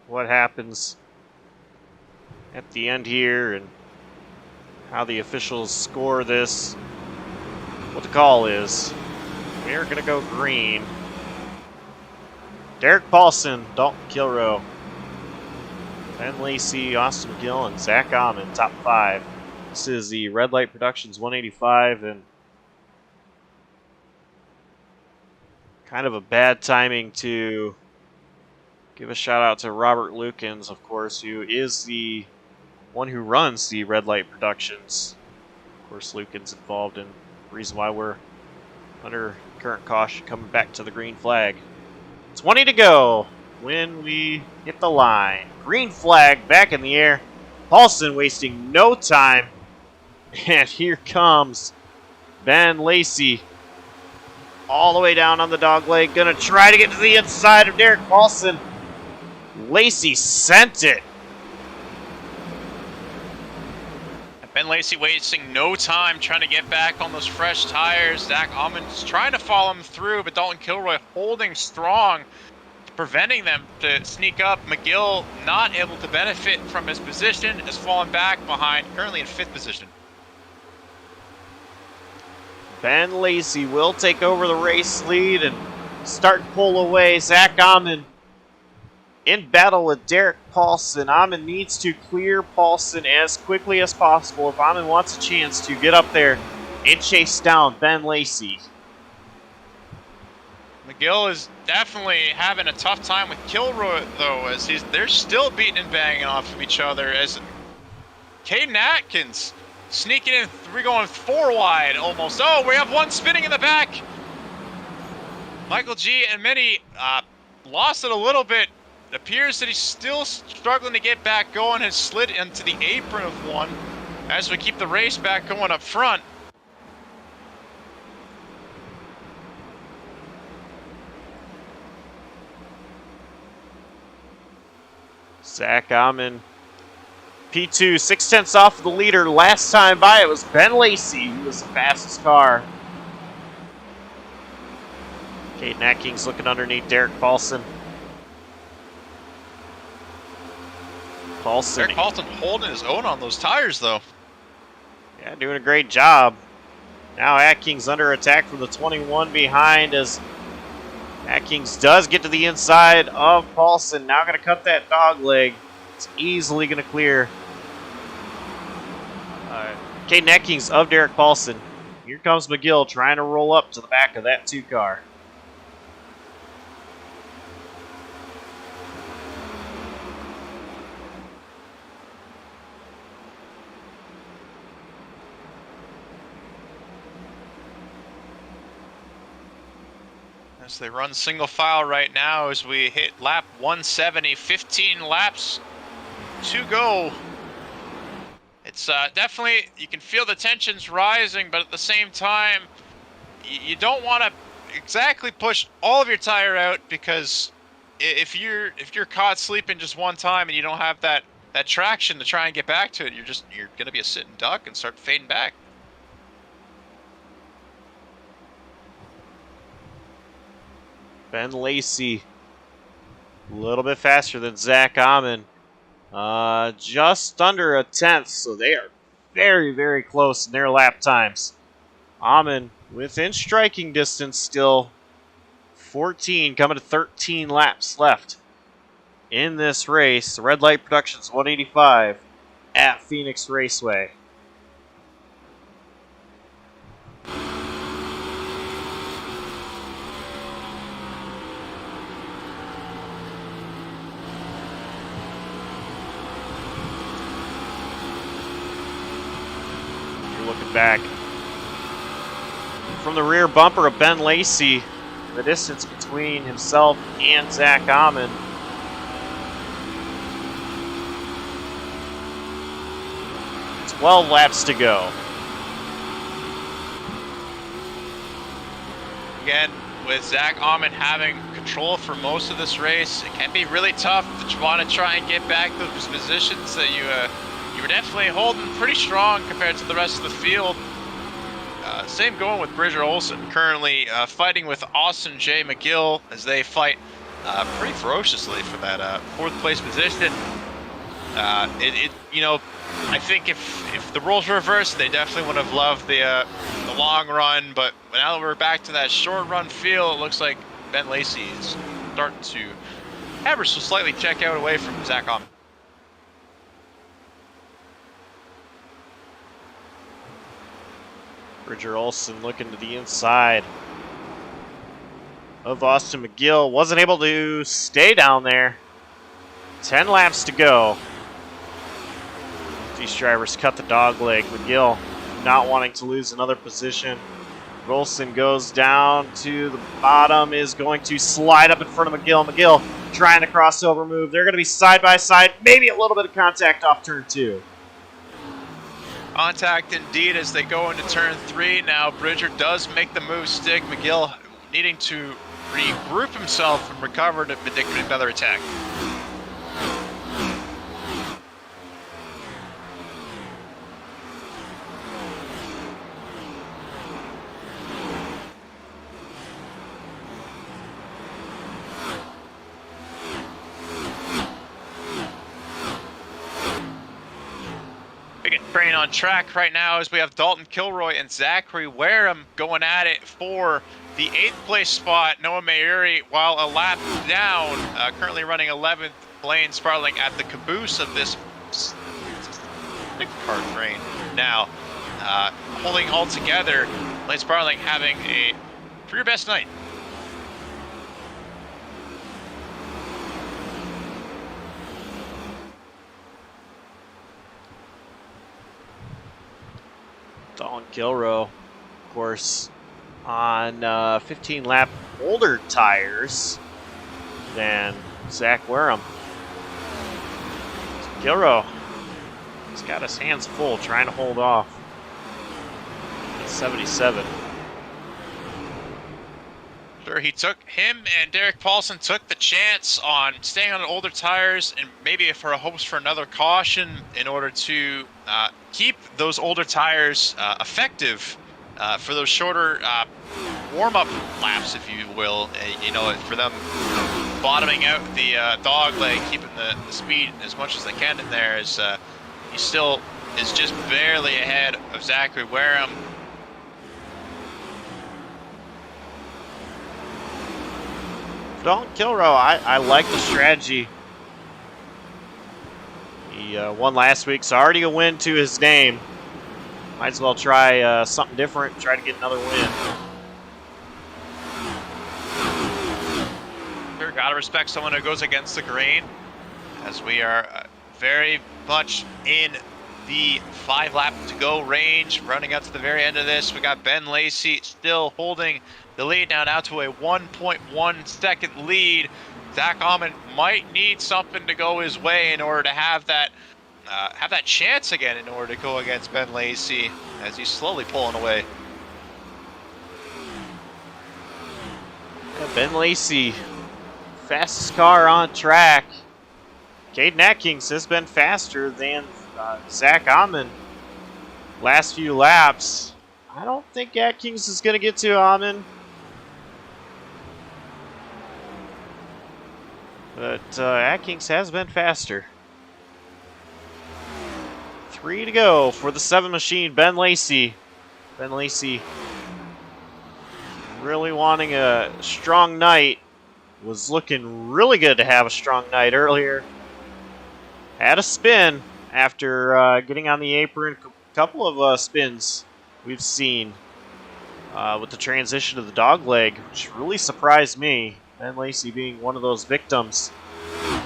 what happens at the end here and how the officials score this. What the call is. We're going to go green. Derek Paulson, Dalton Kilroe, Ben Lacey, Austin McGill, and Zach Amon, top 5. This is the Red Light Productions 185, and kind of a bad timing to give a shout out to Robert Lukens, of course, who is the one who runs the Red Light Productions. Of course, Lukens involved in the reason why we're under current caution coming back to the green flag. 20 to go when we hit the line. Green flag back in the air. Paulson wasting no time. And here comes Ben Lacey all the way down on the dog leg. Gonna try to get to the inside of Derek Paulson. Lacey sent it. Ben Lacey wasting no time trying to get back on those fresh tires. Zach Amon's trying to follow him through, but Dalton Kilroe holding strong, preventing them to sneak up. McGill not able to benefit from his position, is falling back behind, currently in 5th position. Ben Lacey will take over the race lead and start to pull away. Zach Amon in battle with Derek Paulson. Amon needs to clear Paulson as quickly as possible if Amon wants a chance to get up there and chase down Ben Lacey. McGill is definitely having a tough time with Kilroe, though, as they're still beating and banging off of each other, as Caden Atkins sneaking in, we're going 4 wide almost. Oh, we have one spinning in the back. Michael G and Minnie lost it a little bit. It appears that he's still struggling to get back going, has slid into the apron of one as we keep the race back going up front. Zach Amon, P2, 6/10 off of the leader. Last time by, it was Ben Lacey who was the fastest car. Caden Atkins looking underneath Derek Paulson. Derek Paulson holding his own on those tires, though. Yeah, doing a great job. Now Atkins under attack from the 21 behind as Atkins does get to the inside of Paulson. Now going to cut that dog leg. It's easily going to clear Caden Atkins of Derek Paulson. Here comes McGill trying to roll up to the back of that 2 car. As they run single file right now as we hit lap 170, 15 laps to go. It's definitely, you can feel the tensions rising, but at the same time, you don't want to exactly push all of your tire out, because if you're caught sleeping just one time and you don't have that traction to try and get back to it, you're going to be a sitting duck and start fading back. Ben Lacey, a little bit faster than Zach Amon. Just under a 10th, so they are very, very close in their lap times. Amon within striking distance still. 14, coming to 13 laps left in this race. Red Light Productions 185 at Phoenix Raceway. looking back. From the rear bumper of Ben Lacey, the distance between himself and Zach Amon. It's 12 laps to go. Again, with Zach Amon having control for most of this race, it can be really tough to want to try and get back those positions that you were definitely holding pretty strong compared to the rest of the field. Same going with Bridger Olson, currently fighting with Austin J. McGill as they fight pretty ferociously for that fourth place position. You know, I think if the roles were reversed, they definitely would have loved the long run. But now that we're back to that short run feel, it looks like Ben Lacey is starting to ever so slightly check out away from Zach Amon. Bridger Olson looking to the inside of Austin McGill. Wasn't able to stay down there. 10 laps to go. These drivers cut the dog leg. McGill not wanting to lose another position. Olson goes down to the bottom, is going to slide up in front of McGill. McGill trying to crossover move. They're going to be side by side. Maybe a little bit of contact off turn 2. Contact indeed as they go into turn 3. Now Bridger does make the move stick. McGill needing to regroup himself and recover to predict another attack. Train on track right now as we have Dalton Kilroe and Zachary Wareham going at it for the 8th place spot. Noah Mayuri, while a lap down, currently running 11th. Blaine Sparling at the caboose of this big car train. Now, holding all together, Blaine Sparling having a career best night. Dalton Kilroe, of course, on 15-lap older tires than Zach Wareham. Kilroe, he's got his hands full trying to hold off. 77. Sure, him and Derek Paulson took the chance on staying on older tires and maybe for hopes for another caution in order to keep those older tires effective for those shorter warm-up laps, if you will. You know, for them bottoming out the dog leg, keeping the speed as much as they can in there, as he still is just barely ahead of Zachary Wareham. Dalton Kilroe, I like the strategy. He won last week, so already a win to his name. Might as well try something different, try to get another win. Sure, gotta respect someone who goes against the grain, as we are very much in the 5 lap to go range, running up to the very end of this. We got Ben Lacey still holding the lead now to a 1.1 second lead. Zach Amon might need something to go his way in order to have that chance again in order to go against Ben Lacey as he's slowly pulling away. Yeah, Ben Lacey, fastest car on track. Caden Atkins has been faster than Zach Amon last few laps. I don't think Atkins is going to get to Amon. But Atkins has been faster. 3 to go for the 7 machine, Ben Lacey. Ben Lacey really wanting a strong night. Was looking really good to have a strong night earlier. Had a spin after getting on the apron. A couple of spins we've seen with the transition to the dog leg, which really surprised me. Ben Lacey being one of those victims.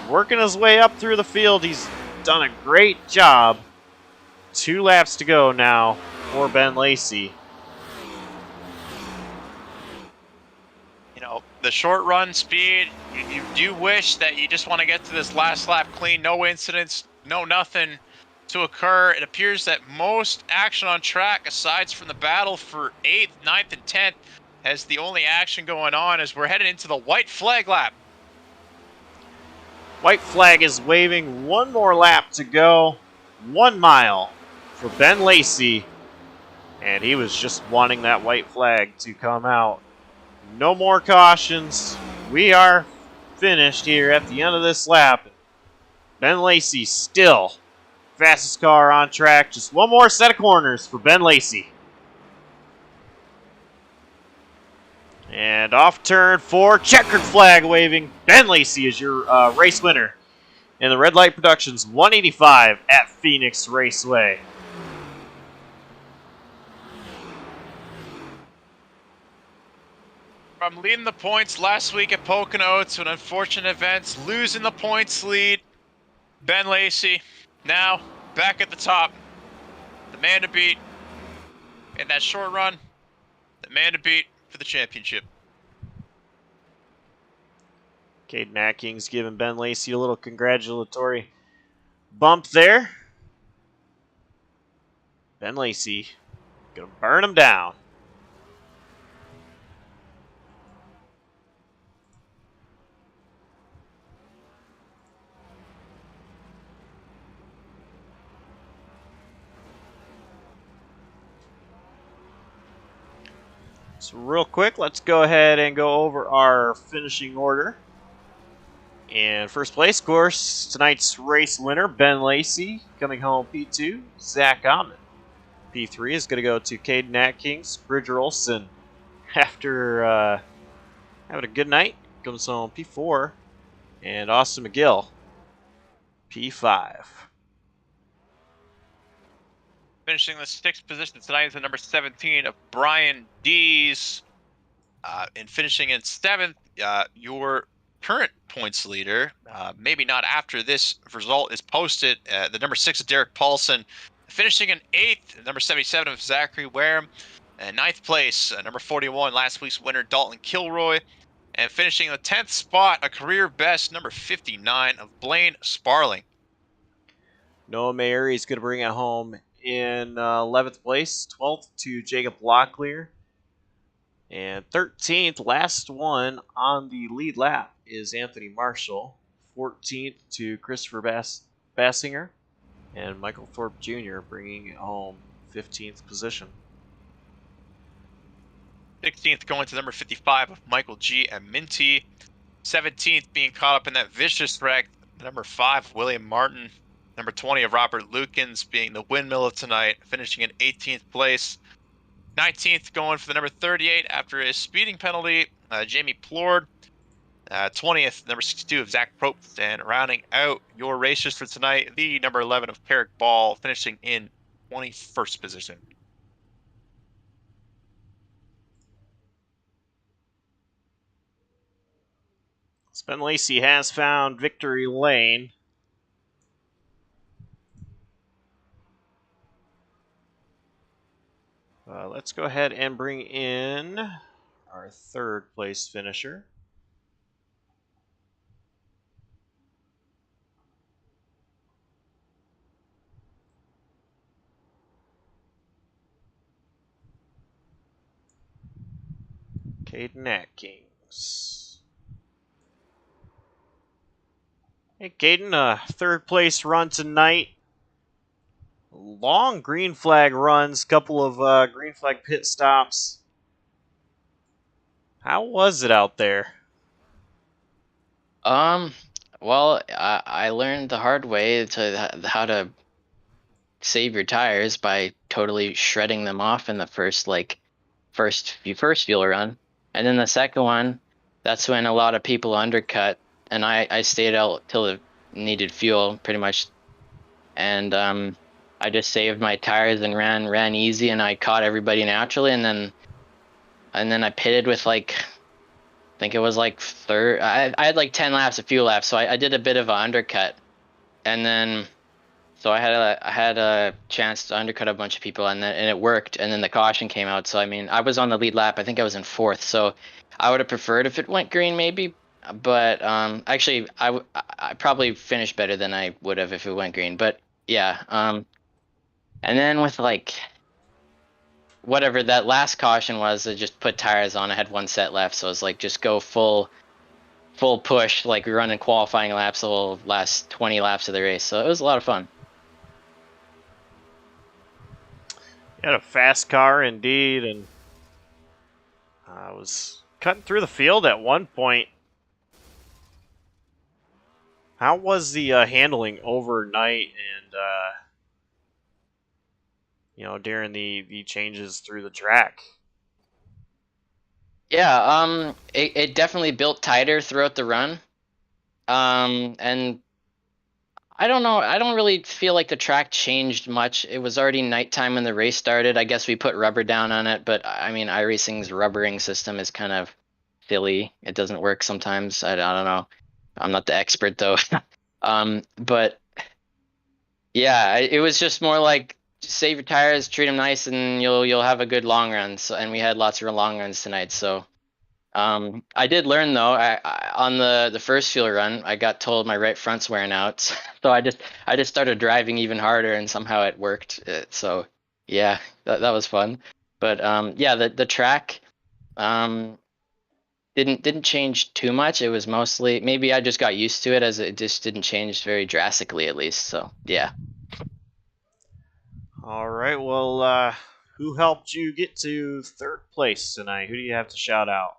Working his way up through the field. He's done a great job. 2 laps to go now for Ben Lacey. You know, the short run speed, you do wish that you just want to get to this last lap clean, no incidents, no nothing to occur. It appears that most action on track, aside from the battle for 8th, 9th, and 10th, has the only action going on as we're headed into the white flag lap. White flag is waving. One more lap to go. 1 mile for Ben Lacey. And he was just wanting that white flag to come out. No more cautions. We are finished here at the end of this lap. Ben Lacey still fastest car on track. Just one more set of corners for Ben Lacey. And off turn 4, checkered flag waving. Ben Lacey is your race winner in the Red Light Productions 185 at Phoenix Raceway. From leading the points last week at Pocono to an unfortunate event, losing the points lead, Ben Lacey now back at the top. The man to beat in that short run. The man to beat for the championship. Caden Atkins giving Ben Lacey a little congratulatory bump there. Ben Lacey gonna burn him down. So real quick, let's go ahead and go over our finishing order. In first place, of course, tonight's race winner, Ben Lacey, coming home P2, Zach Amon. P3 is going to go to Caden Atkins. Bridger Olson, after having a good night, comes home P4. And Austin McGill, P5. Finishing the 6th position tonight is the number 17 of Brian Dees. And finishing in 7th, your current points leader, maybe not after this result is posted, the number 6 of Derek Paulson. Finishing in 8th, number 77 of Zachary Wareham. And 9th place, number 41, last week's winner, Dalton Kilroe. And finishing in the 10th spot, a career best, number 59 of Blaine Sparling. Noah Mayer is going to bring it home in 11th place. 12th to Jacob Locklear. And 13th, last one on the lead lap, is Anthony Marshall. 14th to Christopher Bassinger. And Michael Thorpe Jr. bringing it home 15th position. 16th going to number 55 of Michael G. and Minty. 17th being caught up in that vicious wreck, number 5 of William Martin. Number 20 of Robert Lukens being the windmill of tonight, finishing in 18th place. 19th going for the number 38 after his speeding penalty, Jamie Plord. 20th, number 62 of Zach Probst. And rounding out your racers for tonight, the number 11 of Carrick Ball, finishing in 21st position. Ben Lacey has found victory lane. Let's go ahead and bring in our 3rd place finisher. Caden Atkins. Hey, Caden, 3rd place run tonight. Long green flag runs, couple of green flag pit stops. How was it out there? Well, I learned the hard way how to save your tires by totally shredding them off in the first fuel run. And then the second one, that's when a lot of people undercut, and I stayed out till it needed fuel pretty much. And I just saved my tires and ran easy, and I caught everybody naturally, and then I pitted with I think it was third. I had 10 laps of fuel left, so I did a bit of an undercut, and then So I had a chance to undercut a bunch of people, and it worked. And then the caution came out. So I mean, I was on the lead lap. I think I was in 4th. So I would have preferred if it went green, maybe. But actually, I probably finished better than I would have if it went green. But yeah. And then with like whatever that last caution was, I just put tires on. I had 1 set left, so it was like just go full push, like running qualifying laps the whole last 20 laps of the race. So it was a lot of fun. You had a fast car indeed, and I was cutting through the field at one point. How was the handling overnight and during the changes through the track? Yeah, it definitely built tighter throughout the run. And I don't know, I don't really feel like the track changed much. It was already nighttime when the race started. I guess we put rubber down on it, but I mean, iRacing's rubbering system is kind of silly. It doesn't work sometimes. I don't know. I'm not the expert though. But yeah, it was just more like save your tires, treat them nice, and you'll have a good long run. So, and we had lots of long runs tonight. So I did learn though. On the first fuel run, I got told my right front's wearing out, so I just started driving even harder, and somehow it worked. So yeah, that was fun. But yeah, the track didn't change too much. It was mostly maybe I just got used to it as it just didn't change very drastically at least. So yeah. All right, well, who helped you get to 3rd place tonight? Who do you have to shout out?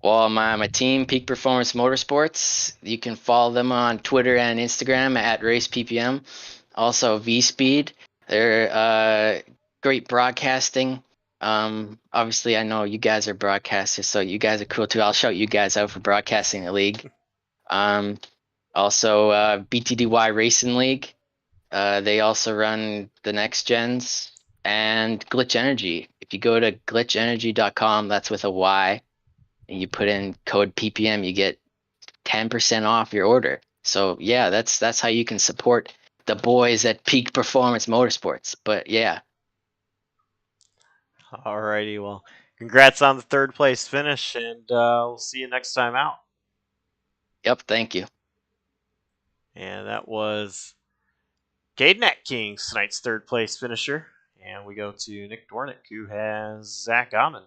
Well, my team, Peak Performance Motorsports, you can follow them on Twitter and Instagram at RacePPM. Also, V-Speed, they're great broadcasting. Obviously, I know you guys are broadcasters, so you guys are cool too. I'll shout you guys out for broadcasting the league. Also, BTDY Racing League. They also run the next gens and Glitch Energy. If you go to glitchenergy.com, that's with a Y, and you put in code PPM, you get 10% off your order. So yeah, that's how you can support the boys at Peak Performance Motorsports. But yeah. All righty, well, congrats on the 3rd place finish, and we'll see you next time out. Yep, thank you. And that was Caden Kings, tonight's 3rd place finisher. And we go to Nick Dornick, who has Zach Amon.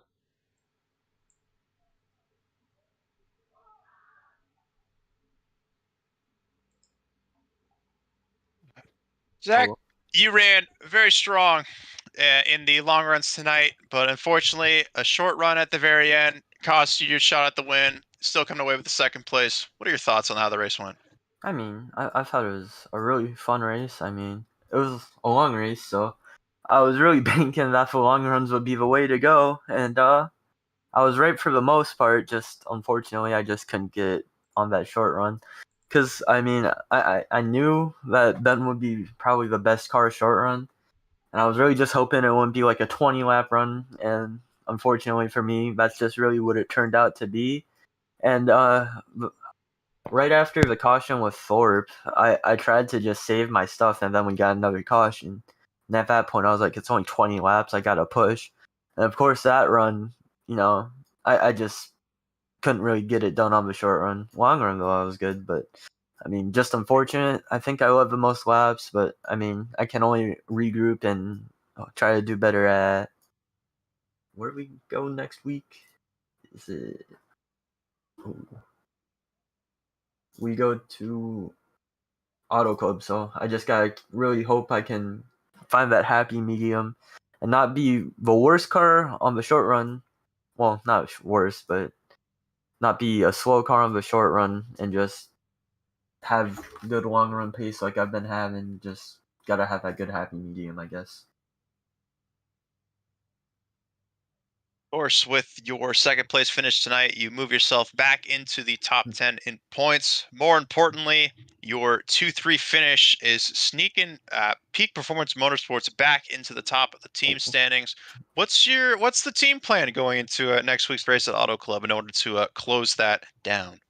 Zach, you ran very strong in the long runs tonight, but unfortunately, a short run at the very end cost you your shot at the win. Still coming away with the 2nd place. What are your thoughts on how the race went? I mean, I thought it was a really fun race. I mean, it was a long race, so I was really banking that the long runs would be the way to go. And I was right for the most part. Just unfortunately, I just couldn't get on that short run. Because, I mean, I knew that Ben would be probably the best car short run. And I was really just hoping it wouldn't be like a 20-lap run. And unfortunately for me, that's just really what it turned out to be. And right after the caution with Thorpe, I tried to just save my stuff, and then we got another caution. And at that point, I was like, it's only 20 laps. I got to push. And of course, that run, I just couldn't really get it done on the short run. Long run, though, I was good. But, I mean, just unfortunate. I think I led the most laps, but, I mean, I can only regroup and try to do better at... Where do we go next week? Is it... Ooh. We go to Auto Club, so I just gotta really hope I can find that happy medium and not be the worst car on the short run. Well, not worse, but not be a slow car on the short run and just have good long run pace like I've been having. Just gotta have that good happy medium, I guess. Of course, with your 2nd place finish tonight, you move yourself back into the top 10 in points. More importantly, your 2-3 finish is sneaking Peak Performance Motorsports back into the top of the team standings. What's the team plan going into next week's race at Auto Club in order to close that down?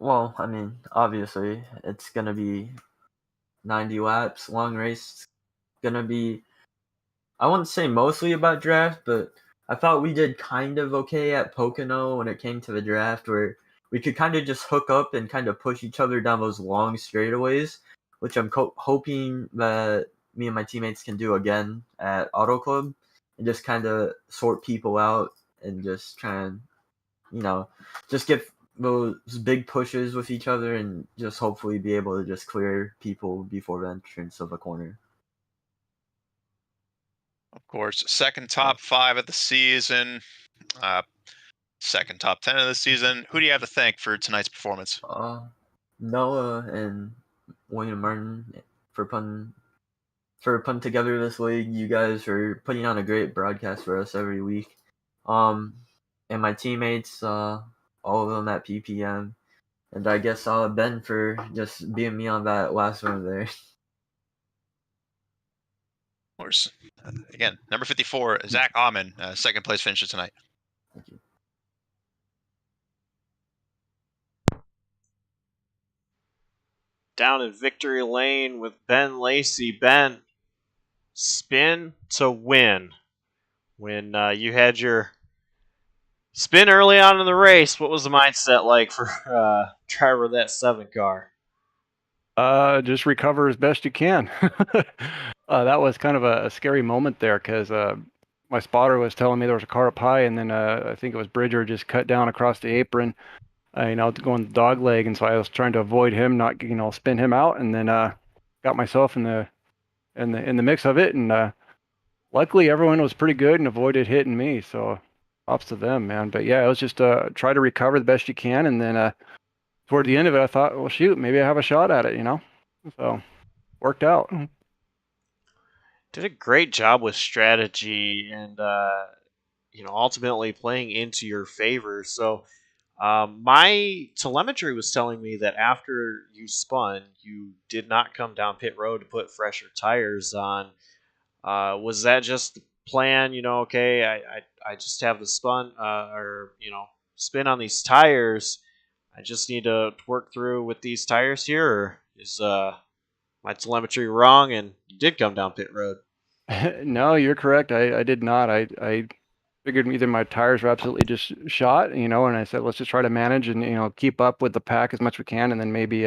Well, I mean, obviously, it's gonna be 90 laps, long race. Gonna be, I wouldn't say mostly about draft, but I thought we did kind of okay at Pocono when it came to the draft, where we could kind of just hook up and kind of push each other down those long straightaways, which I'm hoping that me and my teammates can do again at Auto Club, and just kind of sort people out and just try and, just get those big pushes with each other and just hopefully be able to just clear people before the entrance of a corner. Of course, second top 5 of the season, second top 10 of the season. Who do you have to thank for tonight's performance? Noah and William Martin for putting together this league. You guys are putting on a great broadcast for us every week. And my teammates, all of them at PPM, and I guess Ben for just being me on that last one there. Of course. Again, number 54, Zach Ahman, second place finisher tonight. Thank you. Down in victory lane with Ben Lacey. Ben, spin to win. When you had your spin early on in the race, what was the mindset like for driver of that 7 car? Just recover as best you can. That was kind of a scary moment there because my spotter was telling me there was a car up high, and then I think it was Bridger just cut down across the apron, going the dog leg, and so I was trying to avoid him, not spin him out, and then got myself in the mix of it, and luckily everyone was pretty good and avoided hitting me, so props to them, man. But yeah, it was just try to recover the best you can, and then toward the end of it, I thought, well, shoot, maybe I have a shot at it, So, worked out. Did a great job with strategy and, ultimately playing into your favor. So, my telemetry was telling me that after you spun, you did not come down pit road to put fresher tires on. Was that just the plan? Okay, I just have the spin on these tires. I just need to work through with these tires here, or is my telemetry wrong and you did come down pit road? No, you're correct. I did not. I figured either my tires were absolutely just shot, and I said, let's just try to manage and, keep up with the pack as much as we can, and then maybe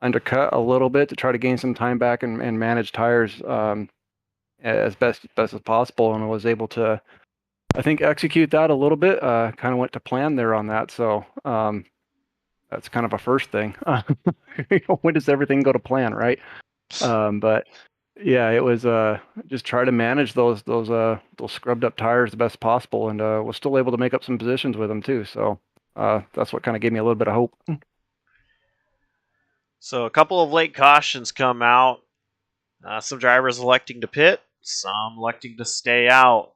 undercut a little bit to try to gain some time back and manage tires as best as possible. And I was able to, I think, execute that a little bit. Kind of went to plan there on that. So that's kind of a first thing. When does everything go to plan, right? But yeah, it was just try to manage those scrubbed up tires the best possible, and was still able to make up some positions with them too. So that's what kind of gave me a little bit of hope. So a couple of late cautions come out. Some drivers electing to pit, some electing to stay out.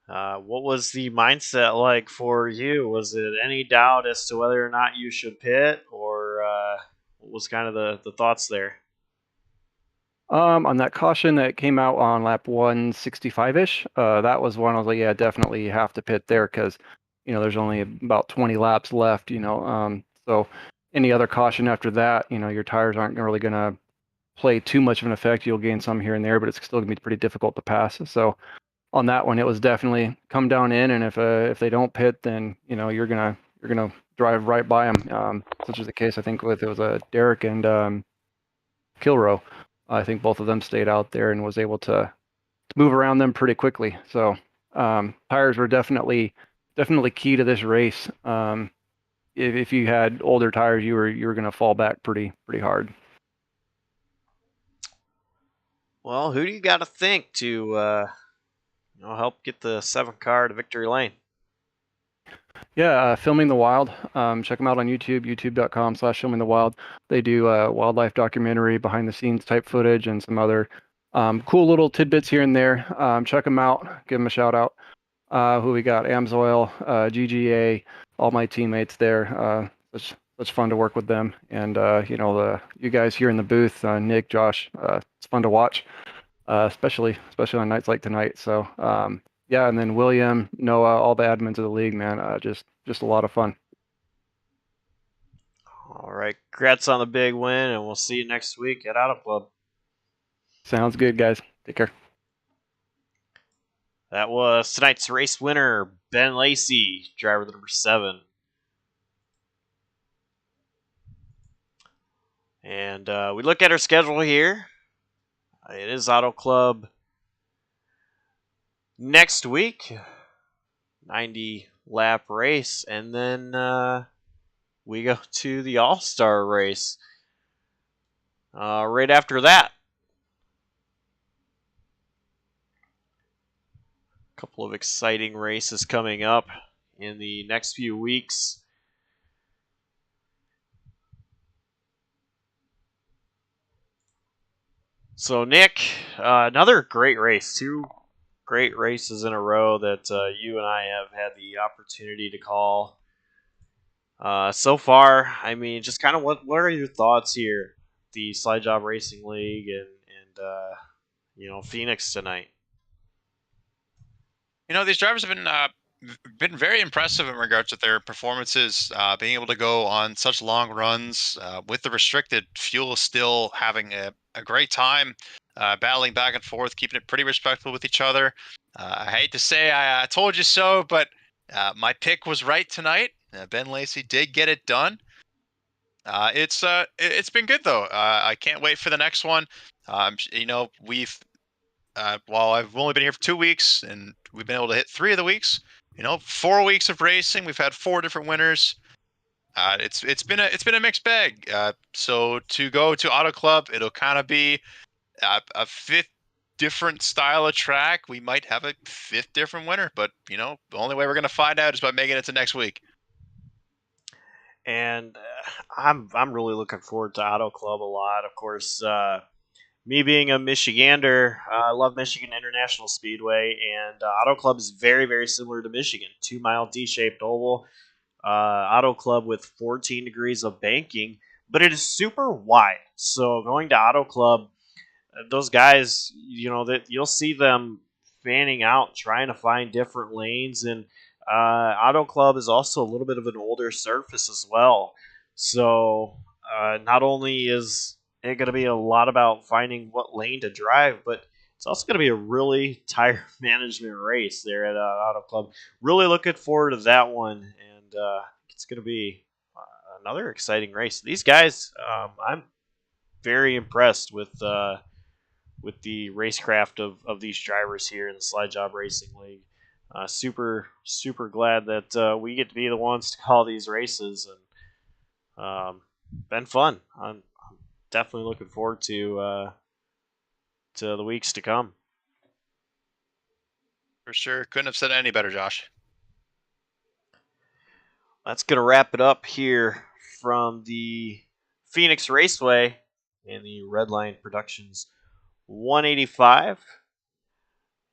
What was the mindset like for you? Was it any doubt as to whether or not you should pit, or what was kind of the thoughts there? On that caution that came out on lap 165-ish, that was one I was like, yeah, definitely you have to pit there because, there's only about 20 laps left, so any other caution after that, your tires aren't really going to play too much of an effect. You'll gain some here and there, but it's still going to be pretty difficult to pass. So on that one, it was definitely come down in, and if they don't pit, then, you're gonna drive right by them, such as the case, I think, it was Derek and Kilroe. I think both of them stayed out there and was able to move around them pretty quickly. So tires were definitely key to this race. If you had older tires, you were going to fall back pretty hard. Well, who do you got to thank to help get the 7 car to victory lane? Yeah, Filming the Wild. Check them out on YouTube, youtube.com/Filming the Wild. They do wildlife documentary, behind the scenes type footage, and some other cool little tidbits here and there. Check them out. Give them a shout out. Who we got? Amsoil, GGA, all my teammates there. It's fun to work with them, and you guys here in the booth, Nick, Josh. It's fun to watch, especially on nights like tonight. So. Yeah, and then William, Noah, all the admins of the league, man, just a lot of fun. All right, congrats on the big win, and we'll see you next week at Auto Club. Sounds good, guys. Take care. That was tonight's race winner, Ben Lacey, driver number 7. And we look at our schedule here. It is Auto Club next week, 90 lap race, and then we go to the All-Star race right after that. A couple of exciting races coming up in the next few weeks. So, Nick, another great race. 2 great races in a row that you and I have had the opportunity to call. So far, I mean, just kind of what are your thoughts here? The Slide Jawb Racing League and Phoenix tonight. These drivers have been very impressive in regards to their performances, being able to go on such long runs with the restricted fuel, still having a great time, battling back and forth, keeping it pretty respectful with each other. I hate to say I told you so, but my pick was right tonight. Ben Lacey did get it done. It's been good though. I can't wait for the next one. We've while I've only been here for 2 weeks, and we've been able to hit 3 of the weeks. 4 weeks of racing, we've had 4 different winners. It's been a mixed bag. So to go to Auto Club, it'll kind of be a 5th different style of track. We might have a 5th different winner, but the only way we're gonna find out is by making it to next week. And I'm really looking forward to Auto Club a lot. Of course, me being a Michigander, I love Michigan International Speedway, and Auto Club is very, very similar to Michigan. 2-mile D-shaped oval. Auto Club with 14 degrees of banking, but it is super wide. So going to Auto Club, those guys, that you'll see them fanning out, trying to find different lanes, and Auto Club is also a little bit of an older surface as well. So not only is it going to be a lot about finding what lane to drive, but it's also going to be a really tire management race there at Auto Club. Really looking forward to that one, and it's going to be another exciting race. These guys, I'm very impressed with the racecraft of these drivers here in the Slide Jawb Racing League. Super glad that we get to be the ones to call these races, and been fun. I'm definitely looking forward to the weeks to come. For sure. Couldn't have said it any better, Josh. That's going to wrap it up here from the Phoenix Raceway and the Redline Productions 185.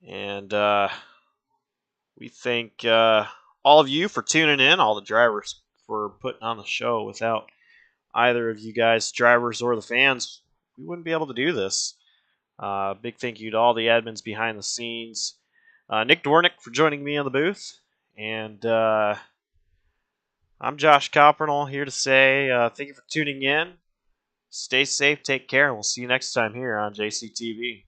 And we thank all of you for tuning in, all the drivers for putting on the show. Without either of you guys, drivers or the fans, we wouldn't be able to do this. Big thank you to all the admins behind the scenes. Nick Dornick for joining me on the booth. And I'm Josh Copernall here to say thank you for tuning in. Stay safe, take care, and we'll see you next time here on JCTV.